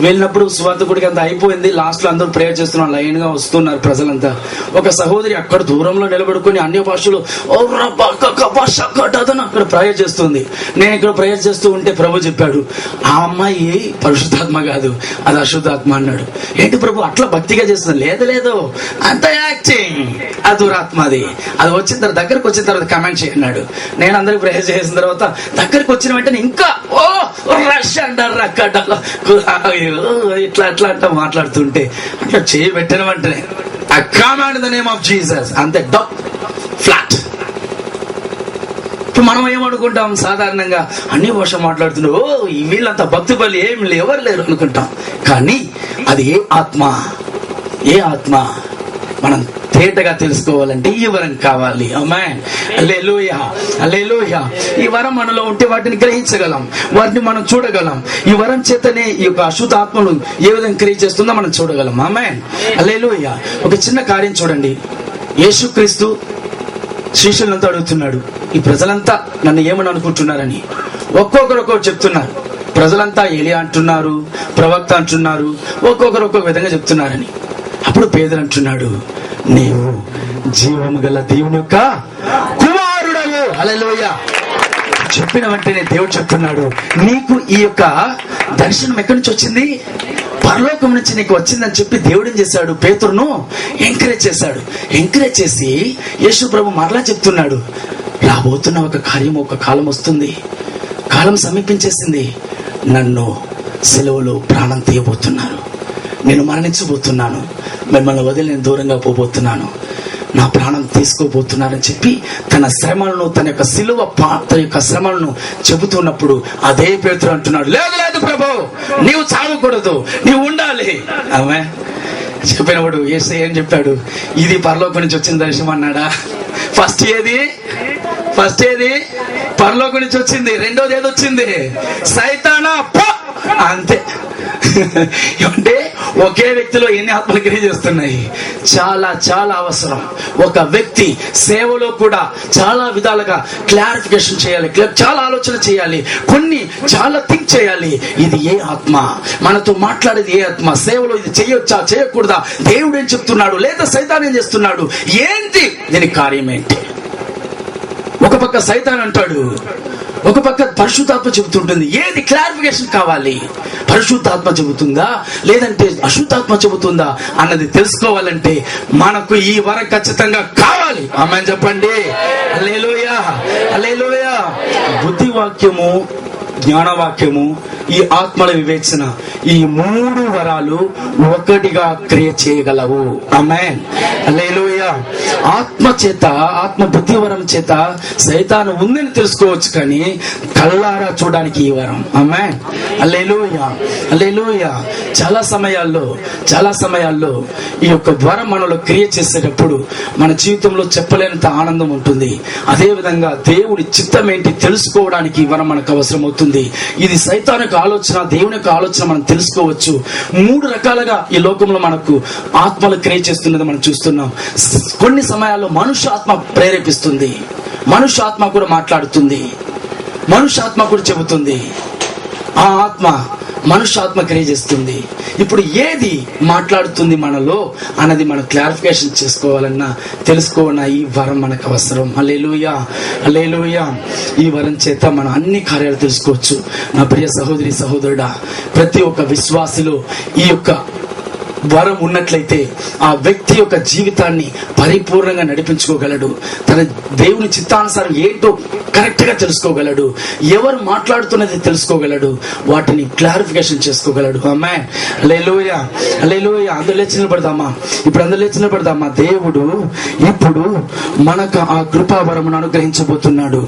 వెళ్ళినప్పుడు సువార్త గుడికి అంతా అయిపోయింది. లాస్ట్ లో అందరూ ప్రేయర్ చేస్తున్నారు, లైన్ గా వస్తున్నారు ప్రజలంతా. ఒక సహోదరి అక్కడ దూరంలో నిలబడుకుని అన్య భాషలో అక్కడ ప్రేయర్ చేస్తుంది. నేను ఇక్కడ ప్రేయర్ చేస్తూ ఉంటే ప్రభు చెప్పాడు, ఆ అమ్మాయి పరిశుద్ధాత్మ కాదు, అది అశుద్ధాత్మ అన్నాడు. ఏంటి ప్రభు అట్లా భక్తిగా చేస్తుంది? లేదు అంత యాక్టింగ్, అది దురాత్మది. అది దగ్గరకు వచ్చిన తర్వాత కమెంట్ చేయన్నాడు. నేను అందరికి ప్రేయర్ చేసిన తర్వాత దగ్గరికి వచ్చిన వెంటనే ఇంకా రష్ అంటారు అక్కడ ఇట్లా అంట మాట్లాడుతుంటే అట్లా చేయి పెట్టిన వెంటనే I command in the name of Jesus, అంతే, డప్ ఫ్లాట్. ఇప్పుడు మనం ఏమనుకుంటాం, సాధారణంగా అన్ని భాష మాట్లాడుతుంటే వీళ్ళంతా భక్తి బలి ఏం ఎవరు లేరు అనుకుంటాం. కానీ అది ఏ ఆత్మ మనం తేటగా తెలుసుకోవాలంటే ఈ వరం కావాలి. ఆమేన్. హల్లెలూయా, హల్లెలూయా. ఈ వరం మనలో ఉంటే వాటిని గ్రహించగలం, వాటిని మనం చూడగలం. ఈ వరం చేతనే ఈ యొక్క అశుద్ధ ఆత్మను ఏ విధంగా క్రియ చేస్తుందో మనం చూడగలం. ఆమేన్. హల్లెలూయా. ఒక చిన్న కార్యం చూడండి. యేసుక్రీస్తు శిష్యులంతా అడుగుతున్నాడు, ఈ ప్రజలంతా నన్ను ఏమని అనుకుంటున్నారని. ఒక్కొక్కరు చెప్తున్నారు. ప్రజలంతా ఏలియా అంటున్నారు, ప్రవక్త అంటున్నారు, ఒక్కొక్కరు ఒక్కొక్క విధంగా చెప్తున్నారని. అప్పుడు పేదరు అంటున్నాడు, నీవు జీవము గల దేవుని యొక్క కుమారుడవు. హల్లెలూయా. చెప్పిన వెంటనే దేవుడు చెప్తున్నాడు, నీకు ఈ యొక్క దర్శనం ఎక్కడి నుంచి వచ్చింది? పరలోకం నుంచి నీకు వచ్చిందని చెప్పి దేవుడు ఏం చేశాడు, పేతురును ఎంకరేజ్ చేసి యేసు ప్రభు మరలా చెప్తున్నాడు, రాబోతున్న ఒక కాలం వస్తుంది, కాలం సమీపించేసింది, నన్ను సెలవులో ప్రాణం తీయబోతున్నారు, నేను మరణించబోతున్నాను, మిమ్మల్ని వదిలి నేను దూరంగా పోబోతున్నాను, నా ప్రాణం తీసుకోబోతున్నారని చెప్పి తన శ్రమలను, తన యొక్క సిలువ పాత్ర యొక్క శ్రమలను చెబుతున్నప్పుడు అదే పేతురు అంటున్నాడు, లేదు ప్రభు, నీవు చావకూడదు, నీవు ఉండాలి. ఆమె చెప్పినప్పుడు యేసయ్య ఏం చెప్పాడు, ఇది పరలోకం నుంచి వచ్చిన దర్శనం అన్నాడా? ఫస్ట్ ఏది పరలోకం నుంచి వచ్చింది, రెండోది ఏది వచ్చింది? సైతానా పో, అంతే. అంటే ఒకే వ్యక్తిలో ఎన్ని ఆత్మలు క్రియ చేస్తున్నాయి? చాలా అవసరం. ఒక వ్యక్తి సేవలో కూడా చాలా విధాలుగా క్లారిఫికేషన్ చేయాలి, చాలా ఆలోచన చేయాలి, కొన్ని చాలా థింక్ చేయాలి. ఇది ఏ ఆత్మ, మనతో మాట్లాడేది ఏ ఆత్మ, సేవలో ఇది చేయొచ్చా చేయకూడదా, దేవుడు ఏం చెప్తున్నాడు, లేదా సైతాన్ ఏం చేస్తున్నాడు, ఏంటి దీని కార్యం ఏంటి? ఒక పక్క సైతాన్ అంటాడు, ఒక పక్క పరిశుద్ధాత్మ చెబుతుంటుంది. ఏది క్లారిఫికేషన్ కావాలి? పరిశుద్ధాత్మ చెబుతుందా లేదంటే అశుద్ధాత్మ చెబుతుందా అన్నది తెలుసుకోవాలంటే మనకు ఈ వరం ఖచ్చితంగా కావాలి. ఆమేన్ చెప్పండి. హల్లెలూయా, హల్లెలూయా. బుద్ధి వాక్యము, జ్ఞానవాక్యము, ఈ ఆత్మల వివేచన, ఈ మూడు వరాలు ఒకటిగా క్రియ చేయగలవు. ఆమేన్. హల్లెలూయా. ఆత్మ బుద్ధివరం చేత సైతాను ఉందని తెలుసుకోవచ్చు, కానీ కళ్ళారా చూడడానికి ఈ వరం. ఆమేన్. హల్లెలూయా, హల్లెలూయా. చాలా సమయాల్లో ఈ యొక్క వరం మనలో క్రియ చేసేటప్పుడు మన జీవితంలో చెప్పలేనంత ఆనందం ఉంటుంది. అదే విధంగా దేవుడి చిత్తం ఏంటి తెలుసుకోవడానికి ఈ వరం మనకు అవసరం అవుతుంది. ఇది సైతానిక ఆలోచన, దేవుని యొక్క ఆలోచన మనం తెలుసుకోవచ్చు. 3 రకాలుగా ఈ లోకంలో మనకు ఆత్మలు క్రియ చేస్తున్నది మనం చూస్తున్నాం. కొన్ని సమయాల్లో మనుష్యాత్మ ప్రేరేపిస్తుంది, మనుష్యాత్మ కూడా మాట్లాడుతుంది, మనుష్యాత్మ కూడా చెబుతుంది. ఆ ఆత్మ మనుష్యాత్మ క్రియ చేస్తుంది. ఇప్పుడు ఏది మాట్లాడుతుంది మనలో అన్నది మనం క్లారిఫికేషన్ చేసుకోవాలన్నా తెలుసుకోవాలన్నా ఈ వరం మనకు అవసరం. హల్లెలూయా, హల్లెలూయా. ఈ వరం చేత మనం అన్ని కార్యాలు తెలుసుకోవచ్చు. నా ప్రియ సహోదరి సహోదరుడా, ప్రతి ఒక్క విశ్వాసిలో ఈ యొక్క వరం ఉన్నట్లయితే ఆ వ్యక్తి యొక్క జీవితాన్ని పరిపూర్ణంగా నడిపించుకోగలడు. తన దేవుని చిత్తానుసారం ఏంటో కరెక్ట్ గా తెలుసుకోగలడు. ఎవరు మాట్లాడుతున్నది తెలుసుకోగలడు, వాటిని క్లారిఫికేషన్ చేసుకోగలడు. ఆమేన్. హల్లెలూయా, హల్లెలూయా. అందరూ లేచి నిలబడదామా. దేవుడు ఇప్పుడు మనకు ఆ కృపావరమును అనుగ్రహించబోతున్నాడు.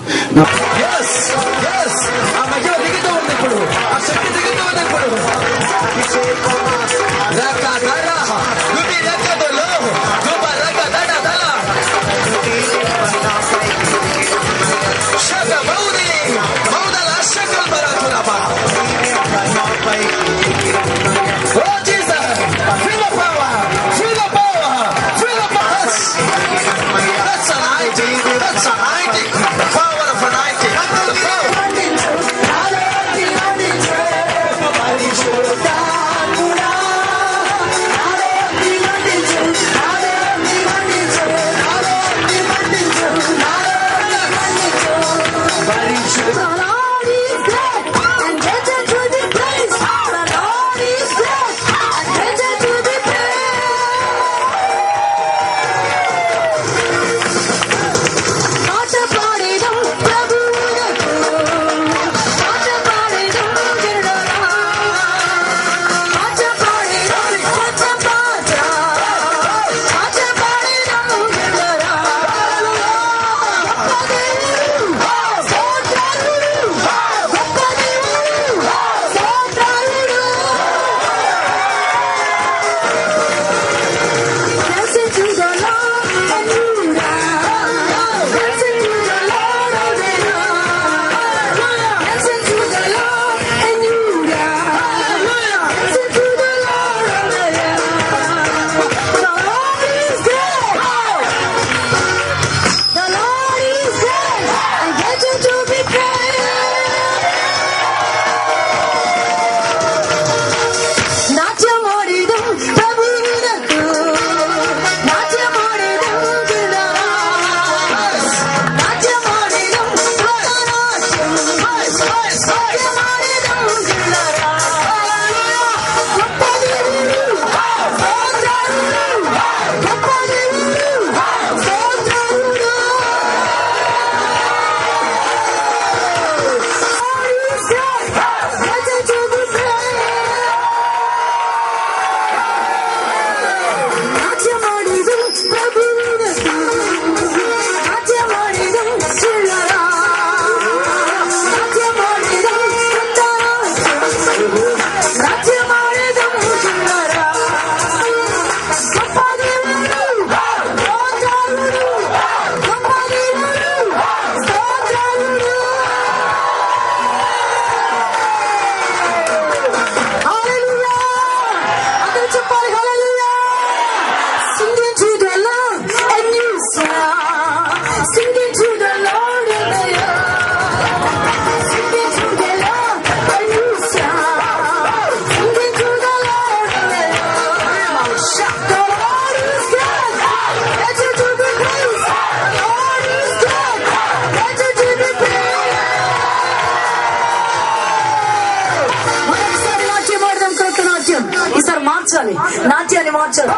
నాట్యాన్ని మార్చాలి.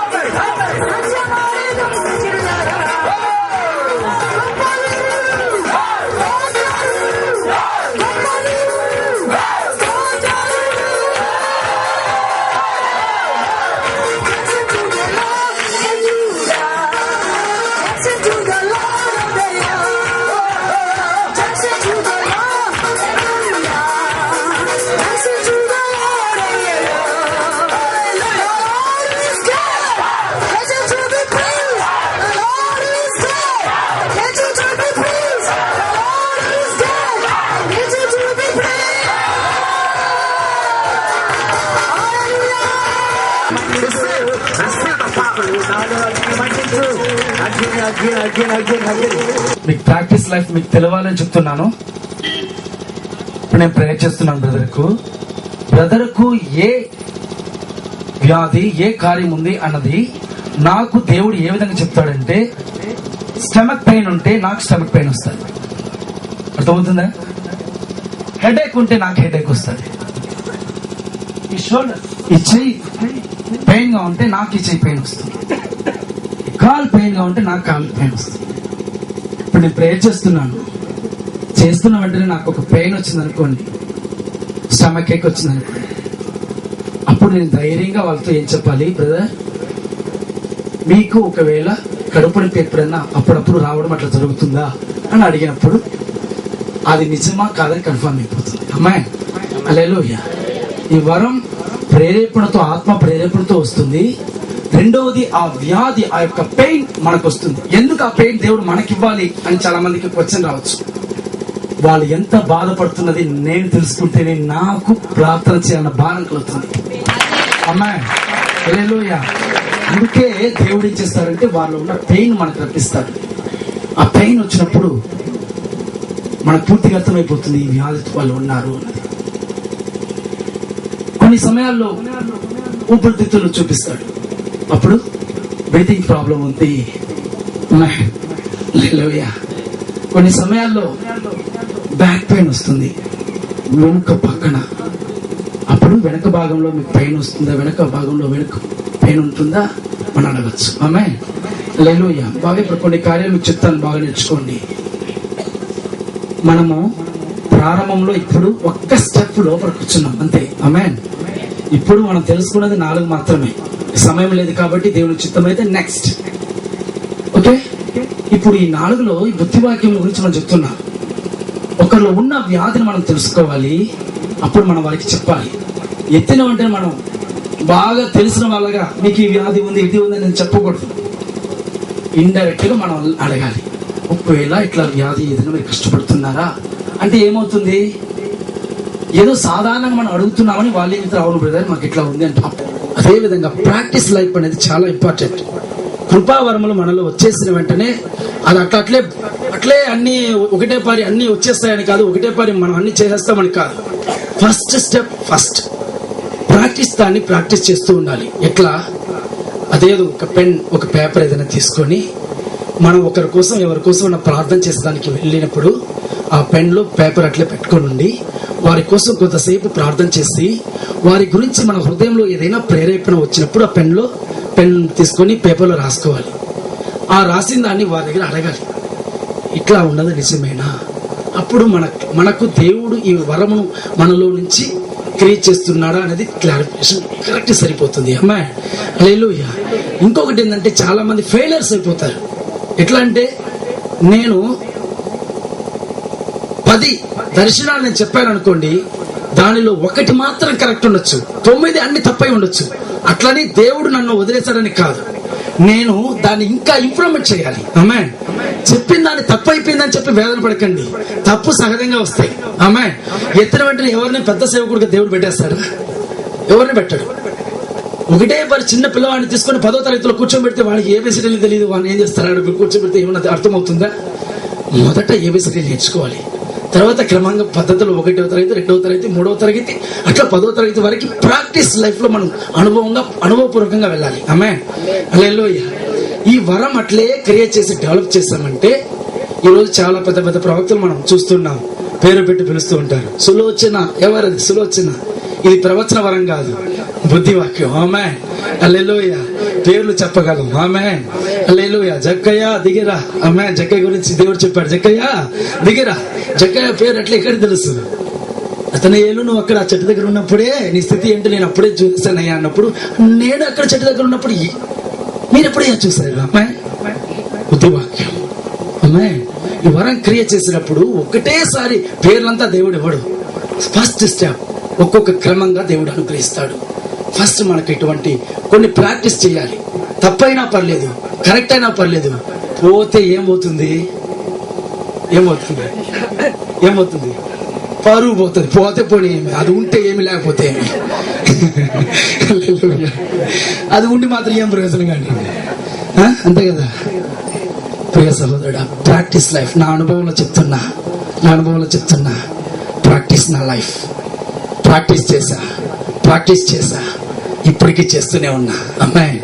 మీకు ప్రాక్టీస్ లైఫ్ మీకు తెలవాలని చెప్తున్నాను. ఇప్పుడు నేను ప్రేయర్ చేస్తున్నాను బ్రదర్కు ఏ వ్యాధి ఏ కార్యం ఉంది అన్నది నాకు దేవుడు ఏ విధంగా చెప్తాడంటే, స్టమక్ పెయిన్ ఉంటే నాకు స్టమక్ పెయిన్ వస్తుంది. అర్థమవుతుందా? హెడేక్ ఉంటే నాకు హెడేక్ వస్తుంది. ఈ షోల్డర్ ఈ చెయ్యి పెయిన్ గా ఉంటే నాకు ఈ చెయ్యి పెయిన్ వస్తుంది. కాలు పెయిన్ గా ఉంటే నాకు కాలు పెయిన్ వస్తుంది. ఇప్పుడు నేను ప్రేయర్ చేస్తున్న వెంటనే నాకు ఒక పెయిన్ వచ్చింది అనుకోండి, స్టమక్ ఏక్ వచ్చింది అనుకోండి, అప్పుడు నేను ధైర్యంగా వాళ్ళతో ఏం చెప్పాలి? బ్రదర్, మీకు ఒకవేళ కడుపు నొప్పి ఎప్పుడైనా అప్పుడప్పుడు రావడం అట్లా జరుగుతుందా అని అడిగినప్పుడు అది నిజమా కాదని కన్ఫర్మ్ అయిపోతుంది. అమ్మాయి హల్లెలూయా. ఈ వరం ప్రేరేపణతో, ఆత్మ ప్రేరేపణతో వస్తుంది. రెండవది, ఆ వ్యాధి, ఆ యొక్క పెయిన్ మనకు వస్తుంది. ఎందుకు ఆ పెయిన్ దేవుడు మనకివ్వాలి అని చాలా మందికి క్వశ్చన్ రావచ్చు. వాళ్ళు ఎంత బాధపడుతున్నది నేను తెలుసుకుంటేనే నాకు ప్రార్థన చేయాలన్న భారం కలుగుతుంది. అమ్మాయి హల్లెలూయా. అందుకే దేవుడు ఏం చేస్తారంటే వాళ్ళు ఉన్న పెయిన్ మనకు రప్పిస్తాడు. ఆ పెయిన్ వచ్చినప్పుడు మనకు పూర్తిగా అర్థమైపోతుంది ఈ వ్యాధి వాళ్ళు ఉన్నారు అన్నది. కొన్ని సమయాల్లో ఊపిరితిత్తులు చూపిస్తాడు, అప్పుడు బ్రీతింగ్ ప్రాబ్లం ఉంది. హల్లెలూయా. కొన్ని సమయాల్లో బ్యాక్ పెయిన్ వస్తుంది వెనుక పక్కన, అప్పుడు వెనక భాగంలో మీకు పెయిన్ వస్తుందా, వెనక భాగంలో వెనుక పెయిన్ ఉంటుందా అని అడగచ్చు. ఆమేన్ హల్లెలూయా. బాగా ఇప్పుడు కొన్ని కార్యాలు మీకు చెప్తాను, బాగా నేర్చుకోండి. మనము ప్రారంభంలో ఇప్పుడు ఒక్క స్టెప్ లోపల కూర్చున్నాం అంతే. ఆమేన్. ఇప్పుడు మనం తెలుసుకున్నది 4 మాత్రమే. సమయం లేదు కాబట్టి దేవుని చిత్తం అయితే నెక్స్ట్. ఓకే, ఇప్పుడు ఈ 4లో ఈ బుద్ధివాక్యం గురించి మనం చెప్తున్నాం. ఒకరిలో ఉన్న వ్యాధిని మనం తెలుసుకోవాలి, అప్పుడు మనం వారికి చెప్పాలి. ఎత్తిన వెంటనే మనం బాగా తెలిసిన వాళ్ళగా మీకు ఈ వ్యాధి ఉంది ఇది ఉంది అని నేను చెప్పకూడదు. ఇండైరెక్ట్ గా మనం అడగాలి. ఒకవేళ ఇట్లా వ్యాధి ఏదైనా మీరు కష్టపడుతున్నారా అంటే ఏమవుతుంది? ఏదో సాధారణంగా మనం అడుగుతున్నామని వాళ్ళు ఏం అవును బ్రదర్ మాకు ఇట్లా ఉంది అంటే. అదే విధంగా ప్రాక్టీస్ లైఫ్ అనేది చాలా ఇంపార్టెంట్. కృపావరములు మనలో వచ్చేసిన వెంటనే అది అట్లే అన్ని ఒకటే పారి అన్ని వచ్చేస్తాయని కాదు, ఒకటే పారి మనం అన్ని చేసేస్తామని కాదు. ఫస్ట్ స్టెప్ ఫస్ట్ దాన్ని ప్రాక్టీస్ చేస్తూ ఉండాలి. ఎట్లా? అదేదో ఒక పెన్ ఒక పేపర్ ఏదైనా తీసుకొని మనం ఒకరి కోసం ఎవరి కోసం ప్రార్థన చేసేదానికి వెళ్ళినప్పుడు ఆ పెన్ లో పేపర్ అట్లే పెట్టుకొని ఉండి వారి కోసం కొంతసేపు ప్రార్థన చేసి వారి గురించి మన హృదయంలో ఏదైనా ప్రేరేపణ వచ్చినప్పుడు ఆ పెన్ తీసుకొని పేపర్లో రాసుకోవాలి. ఆ రాసిన దాన్ని వారి దగ్గర అడగాలి, ఇట్లా ఉన్నది నిజమేనా? అప్పుడు మనకు దేవుడు ఈ వరమును మనలో నుంచి క్రియేట్ చేస్తున్నాడా అనేది క్లారిఫికేషన్ కరెక్ట్ సరిపోతుంది. అమ్మాయి హల్లెలూయా. ఇంకొకటి ఏంటంటే చాలా మంది ఫెయిలర్స్ అయిపోతారు. ఎట్లా అంటే నేను 10 దర్శనాలు నేను చెప్పాను అనుకోండి, దానిలో 1 మాత్రం కరెక్ట్ ఉండొచ్చు, 9 అన్ని తప్పై ఉండొచ్చు. అట్లని దేవుడు నన్ను వదిలేశాడని కాదు, నేను దాన్ని ఇంకా ఇంప్రూవ్మెంట్ చేయాలి. ఆమేన్. చెప్పిన దాన్ని తప్పు అయిపోయిందని చెప్పి వేదన పడకండి, తప్పు సహజంగా వస్తాయి. ఆమేన్. ఎత్తిన వెంటనే ఎవరిని పెద్ద సేవకుడిగా దేవుడు పెట్టేస్తాడు? ఎవరిని పెట్టాడు? ఒకటే పరి చిన్న పిల్లవాడిని తీసుకొని 10వ తరగతిలో కూర్చోబెడితే వాడికి ఏబిసిడీలు తెలియదు, వాడిని ఏం చేస్తాడు? కూర్చోబెడితే ఏమన్నా అర్థమవుతుందా? మొదట ఏబిసిడీలు నేర్చుకోవాలి, తర్వాత క్రమంగా పద్ధతులు 1వ తరగతి 2వ తరగతి 3వ తరగతి అట్లా 10వ తరగతి వరకు ప్రాక్టీస్ లైఫ్ లో మనం అనుభవపూర్వకంగా వెళ్ళాలి. ఆమేన్ హల్లెలూయా. ఈ వరం అట్లే క్రియేట్ చేసి డెవలప్ చేసామంటే ఈరోజు చాలా పెద్ద పెద్ద ప్రవక్తలు మనం చూస్తున్నాం, పేరు పెట్టి పిలుస్తూ ఉంటారు. సులోచన, ఎవరది సులోచన? ఇది ప్రవచన వరం కాదు, బుద్ధివాక్యం. ఆమేన్ హల్లెలూయా. పేర్లు చెప్పగలం. ఆమేన్ హల్లెలూయా. జక్కయ్య దిగిరా. ఆమేన్. జక్కయ్య గురించి దేవుడు చెప్పాడు, జక్కయ్య దిగిరా. జక్కయ్య పేరు ఎట్లా ఎక్కడ తెలుసు? అతని ఏళ్ళు నువ్వు అక్కడ చెట్టు దగ్గర ఉన్నప్పుడే నీ స్థితి ఏంటో నేను అప్పుడే చూసానయ్యా అన్నప్పుడు, నేను అక్కడ చెట్టు దగ్గర ఉన్నప్పుడు మీరు ఎప్పుడయ్యా చూసారు? అమ్మాయి బుద్ధివాక్యం. అమ్మాయి ఈ వరం క్రియేట్ చేసినప్పుడు ఒకటేసారి పేర్లంతా దేవుడు ఇవ్వడు. ఫస్ట్ స్టెప్ ఒక్కొక్క క్రమంగా దేవుడు అనుగ్రహిస్తాడు. ఫస్ట్ మనకి ఇటువంటి కొన్ని ప్రాక్టీస్ చేయాలి. తప్పైనా పర్లేదు, కరెక్ట్ అయినా పర్లేదు, పోతే ఏమవుతుంది? పరువు పోతుంది. పోతే పోనీ, అది ఉంటే ఏమి లేకపోతే ఏమి. అది ఉండి మాత్రం ఏం ప్రయోజనం కానీ, అంతే కదా. ప్రియ సహోదరుడా, ప్రాక్టీస్ లైఫ్. నా అనుభవంలో చెప్తున్నా ప్రాక్టీస్ నా లైఫ్. ప్రాక్టీస్ చేసా ఇప్పటికీ చేస్తూనే ఉన్నా. అమ్మాయి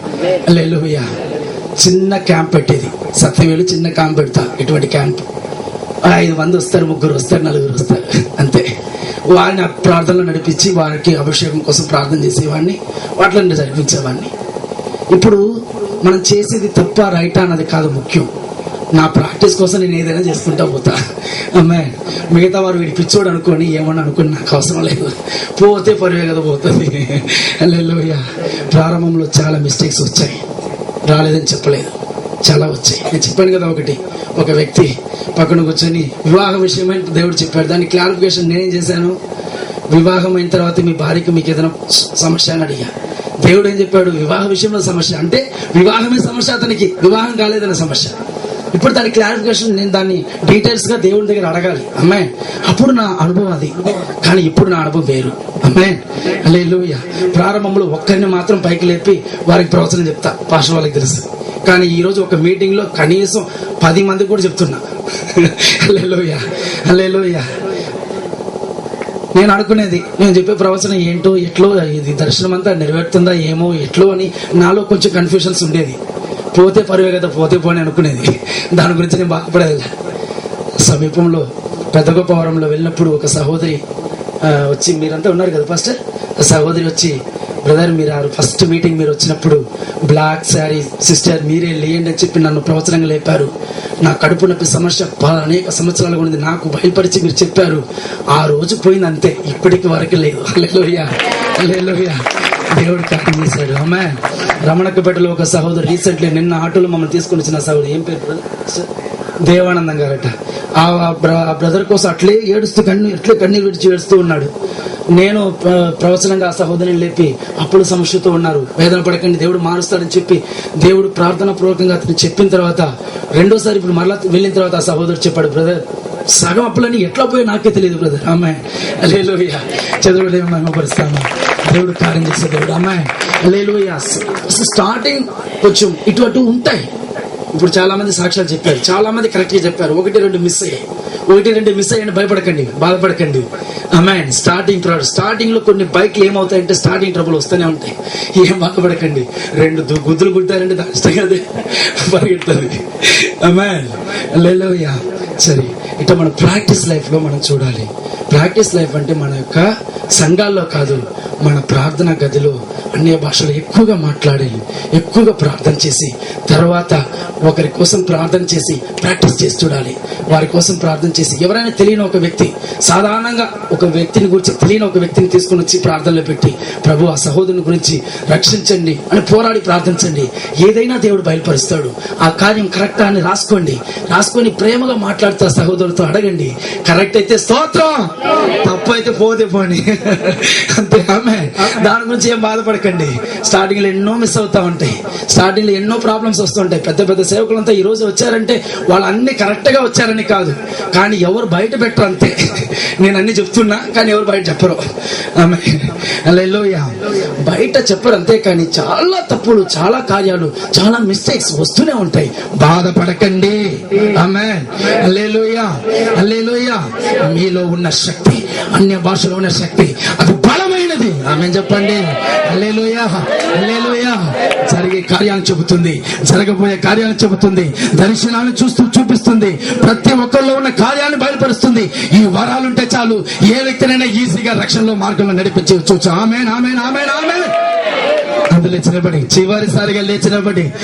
హల్లెలూయా. చిన్న క్యాంప్ పెట్టేది సత్యవేలు, చిన్న క్యాంప్ పెడతా. ఇటువంటి క్యాంప్ 5 మంది వస్తారు, 3 వస్తారు, 4 వస్తారు, అంతే. వారిని ప్రార్థనలో నడిపించి వారికి అభిషేకం కోసం ప్రార్థన చేసేవాడిని, వాటిలో జరిపించేవాడిని. ఇప్పుడు మనం చేసేది తప్ప రైటా అన్నది కాదు ముఖ్యం. నా ప్రాక్టీస్ కోసం నేను ఏదైనా చేసుకుంటా పోతా. అమ్మాయి మిగతా వారు వీడి పిచ్చోడు అనుకోని ఏమన్నా అనుకుని నాకు అవసరం లేదు. పోతే పరువే కదా పోతుంది. హల్లెలూయా. ప్రారంభంలో చాలా మిస్టేక్స్ వచ్చాయి, రాలేదని చెప్పలేదు, చాలా వచ్చాయి. నేను చెప్పాను కదా, ఒక వ్యక్తి పక్కన కూర్చొని వివాహ విషయమై దేవుడు చెప్పాడు. దాని క్లారిఫికేషన్ నేనేం చేశాను, వివాహం అయిన తర్వాత మీ భార్యకి మీకు ఏదైనా సమస్య అని అడిగా. దేవుడు ఏం చెప్పాడు, వివాహ విషయంలో సమస్య అంటే వివాహమే సమస్య, అతనికి వివాహం కాలేదన్న సమస్య. ఇప్పుడు దాని క్లారిఫికేషన్ నేను దాన్ని డీటెయిల్స్ గా దేవుడి దగ్గర అడగాలి. అమ్మాయి అప్పుడు నా అనుభవం అది, కానీ ఇప్పుడు నా అనుభవం వేరు. అమ్మాయి హల్లెలూయా. ప్రారంభంలో ఒక్కరిని మాత్రం పైకి లేపి వారికి ప్రవచనం చెప్తా, పాస్టర్ వాళ్ళకి తెలుసు. కానీ ఈ రోజు ఒక మీటింగ్ లో కనీసం 10 మందికి కూడా చెప్తున్నా. హల్లెలూయా. నేను అనుకునేది, నేను చెప్పే ప్రవచనం ఏంటో ఎట్లో, ఇది దర్శనం అంతా నెరవేరుతుందా ఏమో ఎట్లో అని నాలో కొంచెం కన్ఫ్యూషన్స్ ఉండేది. పోతే పరువే కదా, పోతే పోని అనుకునేది. దాని గురించి నేను బాధపడేది. సమీపంలో పెద్దగొప్పవరంలో వెళ్ళినప్పుడు ఒక సహోదరి వచ్చి, మీరంతా ఉన్నారు కదా ఫస్ట్, సహోదరి వచ్చి, బ్రదర్ మీరు ఫస్ట్ మీటింగ్ మీరు వచ్చినప్పుడు బ్లాక్ శారీ సిస్టర్ మీరే లేయండి అని చెప్పి నన్ను ప్రవచనంగా లేపారు. నా కడుపు నొప్పి సమస్య అనేక సంవత్సరాలుగా ఉంది, నాకు భయపరిచి మీరు చెప్పారు. ఆ రోజు పోయింది అంతే, ఇప్పటికి వరకు లేదు. హల్లెలూయా. దేవుడు కార్యం చేశాడు. అమ్మాయి రమణకపేటలో ఒక సహోదరు రీసెంట్లీ నిన్న ఆటోలో మమ్మల్ని తీసుకొని వచ్చిన సహోదరు, ఏం పేరు దేవానందం గారట. ఆ బ్రదర్ కోసం అట్లే కన్నీరు విడిచి ఏడుస్తూ ఉన్నాడు. నేను ప్రవచనంగా ఆ సహోదరిని లేపి అప్పుల సమస్యతో ఉన్నారు, వేదన పడకండి, దేవుడు మారుస్తాడని చెప్పి దేవుడు ప్రార్థనా పూర్వకంగా అతను చెప్పిన తర్వాత, రెండోసారి ఇప్పుడు మరలా వెళ్ళిన తర్వాత ఆ సహోదరు చెప్పాడు, బ్రదర్ సగం అప్పులని ఎట్లా పోయి నాకే తెలియదు బ్రదర్. అమ్మాయి హల్లెలూయా. చదువులేమో మహిమపరుస్తాను, దేవుడు కార్యం చేసే దేవుడు. అమ్మాయి హల్లెలూయా. స్టార్టింగ్ కొంచెం ఇటు అటు ఉంటాయి. ఇప్పుడు చాలా మంది సాక్ష్యాలు చెప్పారు, చాలా మంది కరెక్ట్ గా చెప్పారు. 1-2 మిస్ అయ్యాయి, భయపడకండి, బాధపడకండి. అమ్మాయి స్టార్టింగ్ లో కొన్ని బైక్లు ఏమవుతాయంటే స్టార్టింగ్ ట్రబుల్ వస్తూనే ఉంటాయి. ఏం బాధపడకండి, 2 గుద్దులు గుద్దారంటే దాని అదే పరిగెడుతుంది. అమ్మాయి హల్లెలూయా. సరే, ఇట్లా మన ప్రాక్టీస్ లైఫ్ లో మనం చూడాలి. ప్రాక్టీస్ లైఫ్ అంటే మన యొక్క సంఘాల్లో కాదు, మన ప్రార్థనా గదిలో అన్య భాషలు ఎక్కువగా మాట్లాడాలి, ఎక్కువగా ప్రార్థన చేసి, తర్వాత ఒకరి కోసం ప్రార్థన చేసి ప్రాక్టీస్ చేసి చూడాలి. వారి కోసం ప్రార్థన చేసి, ఎవరైనా తెలియని ఒక వ్యక్తి, సాధారణంగా ఒక వ్యక్తిని గురించి తెలియని ఒక వ్యక్తిని తీసుకుని వచ్చి ప్రార్థనలో పెట్టి, ప్రభు ఆ సహోదరుని గురించి రక్షించండి అని పోరాడి ప్రార్థించండి. ఏదైనా దేవుడు బయలుపరుస్తాడు. ఆ కార్యం కరెక్టా అని రాసుకొని ప్రేమగా మాట్లాడుతూ ఆ సహోదరుతో అడగండి. కరెక్ట్ అయితే స్తోత్రం, తప్పు అయితే పోతే పోని, అంతే. ఆమె దాని గురించి ఏం బాధపడకండి. స్టార్టింగ్ లో ఎన్నో మిస్ అవుతా ఉంటాయి, స్టార్టింగ్ లో ఎన్నో ప్రాబ్లమ్స్ వస్తుంటాయి. పెద్ద సేవకులంతా ఈ రోజు వచ్చారంటే వాళ్ళు అన్ని కరెక్ట్ గా వచ్చారని కాదు, కానీ ఎవరు బయట పెట్టరు అంతే. నేను అన్ని చెప్తున్నా కానీ ఎవరు బయట చెప్పరు. ఆమె హల్లెలూయా. బయట చెప్పరు అంతే, కానీ చాలా తప్పులు, చాలా కార్యాలు, చాలా మిస్టేక్స్ వస్తూనే ఉంటాయి. బాధపడకండి. ఆమేన్. హల్లెలూయా. మీలో ఉన్న శక్తి, అన్య భాషలో ఉన్న శక్తి, అది బలమైనది. ఆమేన్ చెప్పండి. హల్లెలూయా. జరిగే కార్యాలను చెబుతుంది, జరగబోయే కార్యాలను చెబుతుంది, దర్శనాలను చూపిస్తుంది, ప్రతి ఒక్కరిలో ఉన్న కార్యాలను బయలుపరుస్తుంది. ఈ వరాలుంటే చాలు, ఏ వ్యక్తినైనా ఈజీగా రక్షణలో మార్గంలో నడిపించవచ్చు. ఆమేన్. అందులో చివరిసారిగా లేచినబడి